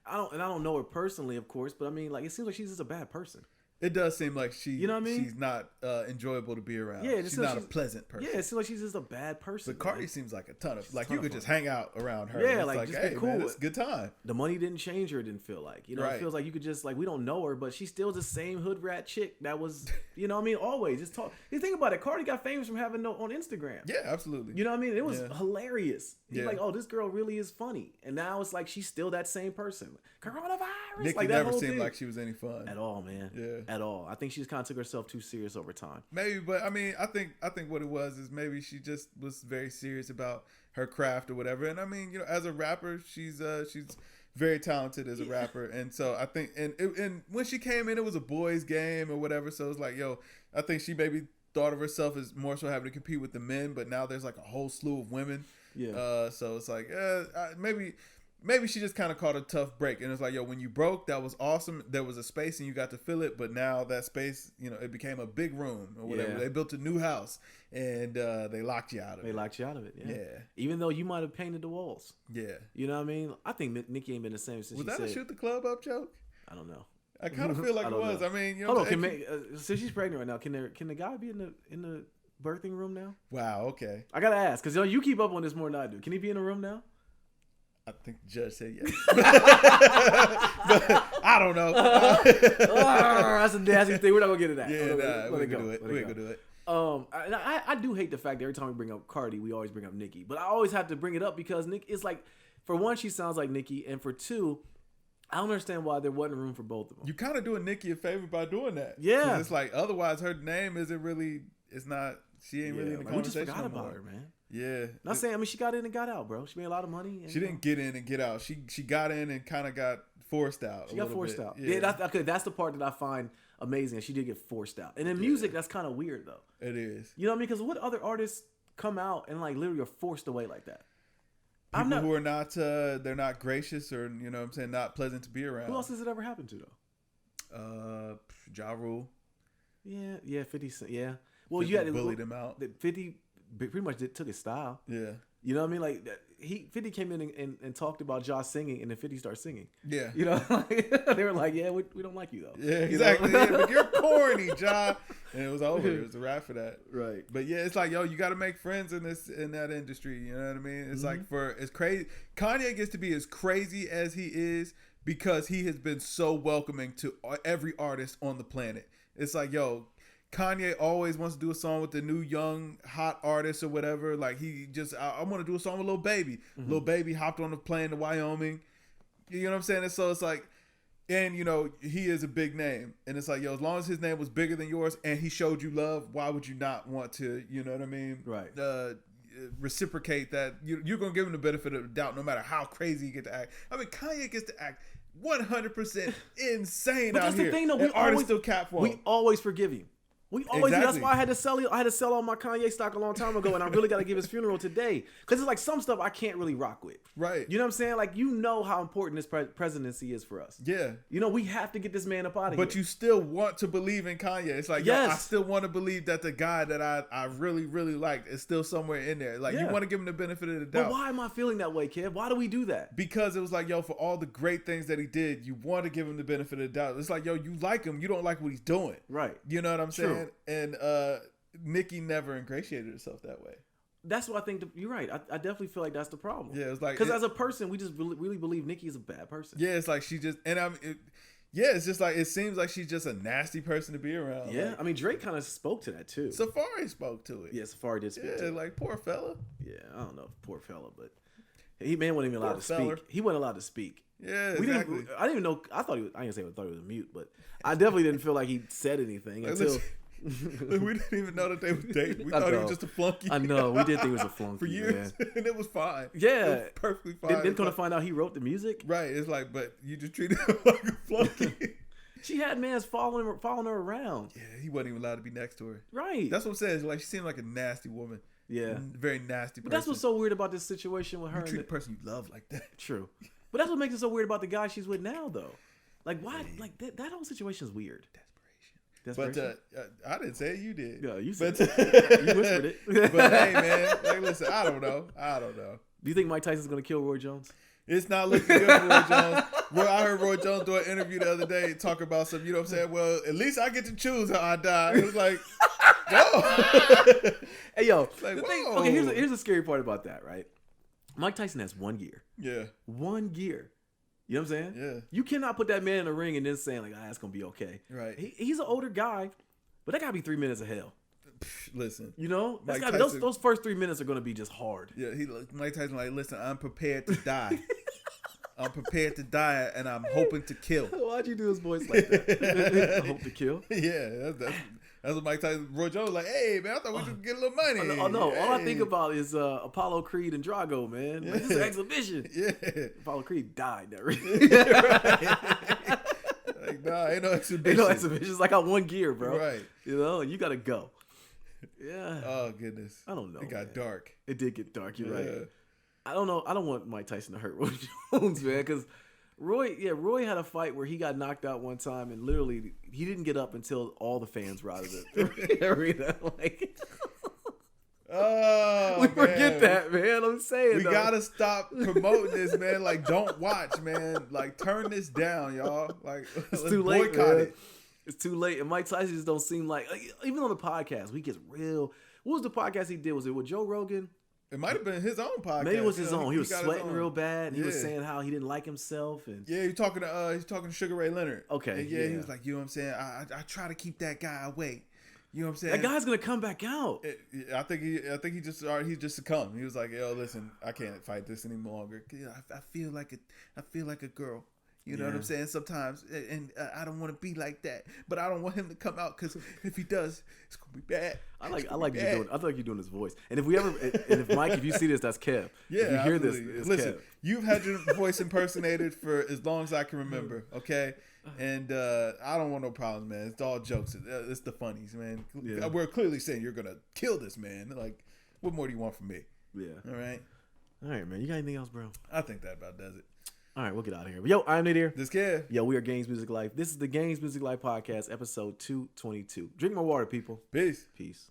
I don't know her personally, of course, but I mean, like, it seems like she's just a bad person. It does seem like you know what I mean? She's not enjoyable to be around. Yeah, she's not a pleasant person. Yeah, it seems like she's just a bad person. But Cardi seems like a ton of like, you could just hang out around her. Yeah, like just hey, be cool. Man, it's a good time. The money didn't change her. It didn't feel like, you know, It feels like you could just, like, we don't know her, but she's still the same hood rat chick that was, you know what I mean, always just talk. You think about it, Cardi got famous from having no on Instagram. Yeah, absolutely. You know what I mean? It was hilarious. You're like, oh, this girl really is funny, and now it's like she's still that same person. Coronavirus. Nicki like, never seemed like she was any fun at all, man. Yeah, at all. I think she's kind of took herself too serious over time. Maybe, but I mean, I think what it was is maybe she just was very serious about her craft or whatever. And I mean, you know, as a rapper, she's very talented as a rapper, and so I think, and when she came in, it was a boys' game or whatever. So it's like, yo, I think she maybe thought of herself as more so having to compete with the men, but now there's like a whole slew of women. Yeah. So it's like, maybe she just kind of caught a tough break, and it's like, yo, when you broke, that was awesome. There was a space and you got to fill it, but now that space, you know, it became a big room or whatever. Yeah. They built a new house and they locked you out of it. They locked you out of it. Yeah. Even though you might have painted the walls. Yeah. You know what I mean? I think Nicki ain't been the same since. Was that a shoot the club up joke? I don't know. I kind of feel like it was. Know. I mean, you know, hold on. So she's pregnant right now. Can the guy be in the birthing room now? Wow. Okay. I gotta ask, because you keep up on this more than I do. Can he be in the room now? I think the judge said yes. But I don't know. That's a nasty thing. We're not gonna get into that. Yeah, we're gonna do it. I do hate the fact that every time we bring up Cardi, we always bring up Nicki. But I always have to bring it up because Nick is like, for one, she sounds like Nicki, and for two, I don't understand why there wasn't room for both of them. You kind of doing Nicki a favor by doing that. Yeah, it's like otherwise her name isn't really. It's not. She ain't really in the conversation. We just forgot about her, man. Yeah. Not saying. I mean, she got in and got out, bro. She made a lot of money. She didn't get in and get out. She got in and kind of got forced out. She got forced out. Yeah, that's the part that I find amazing. She did get forced out. And in music, that's kind of weird, though. It is. You know what I mean? Because what other artists come out and like literally are forced away like that? People who are not, they're not gracious or, you know what I'm saying, not pleasant to be around. Who else has it ever happened to, though? Ja Rule. Yeah, 50 Cent, yeah. Well, you had to bully them out. 50 pretty much took his style. Yeah. You know what I mean? Like 50 came in and talked about Ja singing, and then 50 started singing. Yeah. You know, they were like, "Yeah, we don't like you though." Yeah, exactly. Yeah, but you're corny, Ja. And it was over. It was a wrap for that. Right. But yeah, it's like, yo, you got to make friends in that industry. You know what I mean? It's like it's crazy. Kanye gets to be as crazy as he is because he has been so welcoming to every artist on the planet. It's like, yo, Kanye always wants to do a song with the new young hot artist or whatever. Like he just, I want to do a song with Lil Baby. Lil Baby hopped on the plane to Wyoming. You know what I'm saying? And so it's like, and you know, he is a big name. And it's like, yo, as long as his name was bigger than yours and he showed you love, why would you not want to, you know what I mean? Right. Reciprocate that. You're going to give him the benefit of the doubt no matter how crazy he gets to act. I mean, Kanye gets to act 100% insane but out that's here. The thing, though, artists still cap for him. We always forgive him. We always do. That's why I had to sell all my Kanye stock a long time ago, and I really got to give his funeral today. Because it's like some stuff I can't really rock with. Right. You know what I'm saying? Like, you know how important this presidency is for us. Yeah. You know, we have to get this man up out of here. But you still want to believe in Kanye. It's like, yo, I still want to believe that the guy that I really, really liked is still somewhere in there. Like, you want to give him the benefit of the doubt. But why am I feeling that way, kid? Why do we do that? Because it was like, yo, for all the great things that he did, you want to give him the benefit of the doubt. It's like, yo, you like him. You don't like what he's doing. Right. You know what I'm saying? And Nicki never ingratiated herself that way. That's what I think. You're right. I definitely feel like that's the problem. Yeah, it's like, because as a person, we just really believe Nicki is a bad person. Yeah, it's like she just, it's just like, it seems like she's just a nasty person to be around. Yeah, like, I mean, Drake kind of spoke to that too. Safari spoke to it. Yeah, Safari did speak to it. Like, poor fella. Yeah, I don't know, poor fella, but he wasn't even allowed to speak. He wasn't allowed to speak. Yeah, exactly. I didn't even know. I thought he was. I didn't say I thought he was mute, but I definitely didn't feel like he said anything until. Look, we didn't even know that they were dating. We thought he was just a flunky. I know. We did think he was a flunky for years, and it was fine. Yeah, it was perfectly fine. Then gonna find out he wrote the music. Right. It's like, but you just treated him like a flunky. She had mans following her around. Yeah, he wasn't even allowed to be next to her. Right. That's what I'm saying. Like, she seemed like a nasty woman. Yeah. Very nasty person. But that's what's so weird about this situation with her. You treat the person you love like that. True. But that's what makes it so weird about the guy she's with now, though. Like, why? Like, that whole situation is weird. But I didn't say it. You did. Yeah, you said it. You whispered it. But hey, man. Like, listen, I don't know. Do you think Mike Tyson's going to kill Roy Jones? It's not looking good for Roy Jones. I heard Roy Jones do an interview the other day talk about some, you know what I'm saying? Well, at least I get to choose how I die. It was like, whoa. Hey, yo. Like, okay, here's the scary part about that, right? Mike Tyson has 1 year. Yeah. 1 year. You know what I'm saying? Yeah. You cannot put that man in the ring and then saying, like, that's going to be okay. Right. He's an older guy, but that got to be 3 minutes of hell. Listen, you know, those first 3 minutes are going to be just hard. Yeah, Mike Tyson like, listen, I'm prepared to die. I'm prepared to die, and I'm hoping to kill. Why'd you do his voice like that? Hope to kill. Yeah, that's what Mike Tyson. Roy Jones was like, hey man, I thought we could get a little money. Oh no, hey. All I think about is Apollo Creed and Drago, man. Like, this is an exhibition. Yeah, Apollo Creed died. That right. Like, nah, ain't no exhibition. Ain't no exhibition. It's like I 1 gear, bro. Right. You know, you gotta go. Yeah. Oh goodness. I don't know. It got dark. It did get dark. You're right. I don't know. I don't want Mike Tyson to hurt Roy Jones, man, because Roy had a fight where he got knocked out one time, and literally he didn't get up until all the fans were out of the arena. Like, we forget that, man. I'm saying we gotta stop promoting this, man. Like, don't watch, man. Like, turn this down, y'all. Like, it's too late, boycott it. It's too late, and Mike Tyson just don't seem like even on the podcast, we get real. What was the podcast he did? Was it with Joe Rogan? It might have been his own podcast. Maybe it was his own. He was sweating real bad. And he was saying how he didn't like himself. And he's talking to Sugar Ray Leonard. Okay. And he was like, you know what I'm saying? I try to keep that guy away. You know what I'm saying? That guy's gonna come back out. I think he just succumbed. He was like, yo, listen, I can't fight this any longer. I feel like a girl. You know what I'm saying? Sometimes, and I don't want to be like that, but I don't want him to come out because if he does, it's gonna be bad. I like you doing. I feel like you're doing his voice. And if Mike, if you see this, that's Kev. Yeah, if you hear this, it's listen, Kev. You've had your voice impersonated for as long as I can remember. Okay, and I don't want no problems, man. It's all jokes. It's the funnies, man. Yeah. We're clearly saying you're gonna kill this man. Like, what more do you want from me? Yeah. All right, man. You got anything else, bro? I think that about does it. All right, we'll get out of here. Yo, I'm Nate here. This kid. Yo, we are Games Music Life. This is the Games Music Life podcast, episode 222. Drink more water, people. Peace. Peace.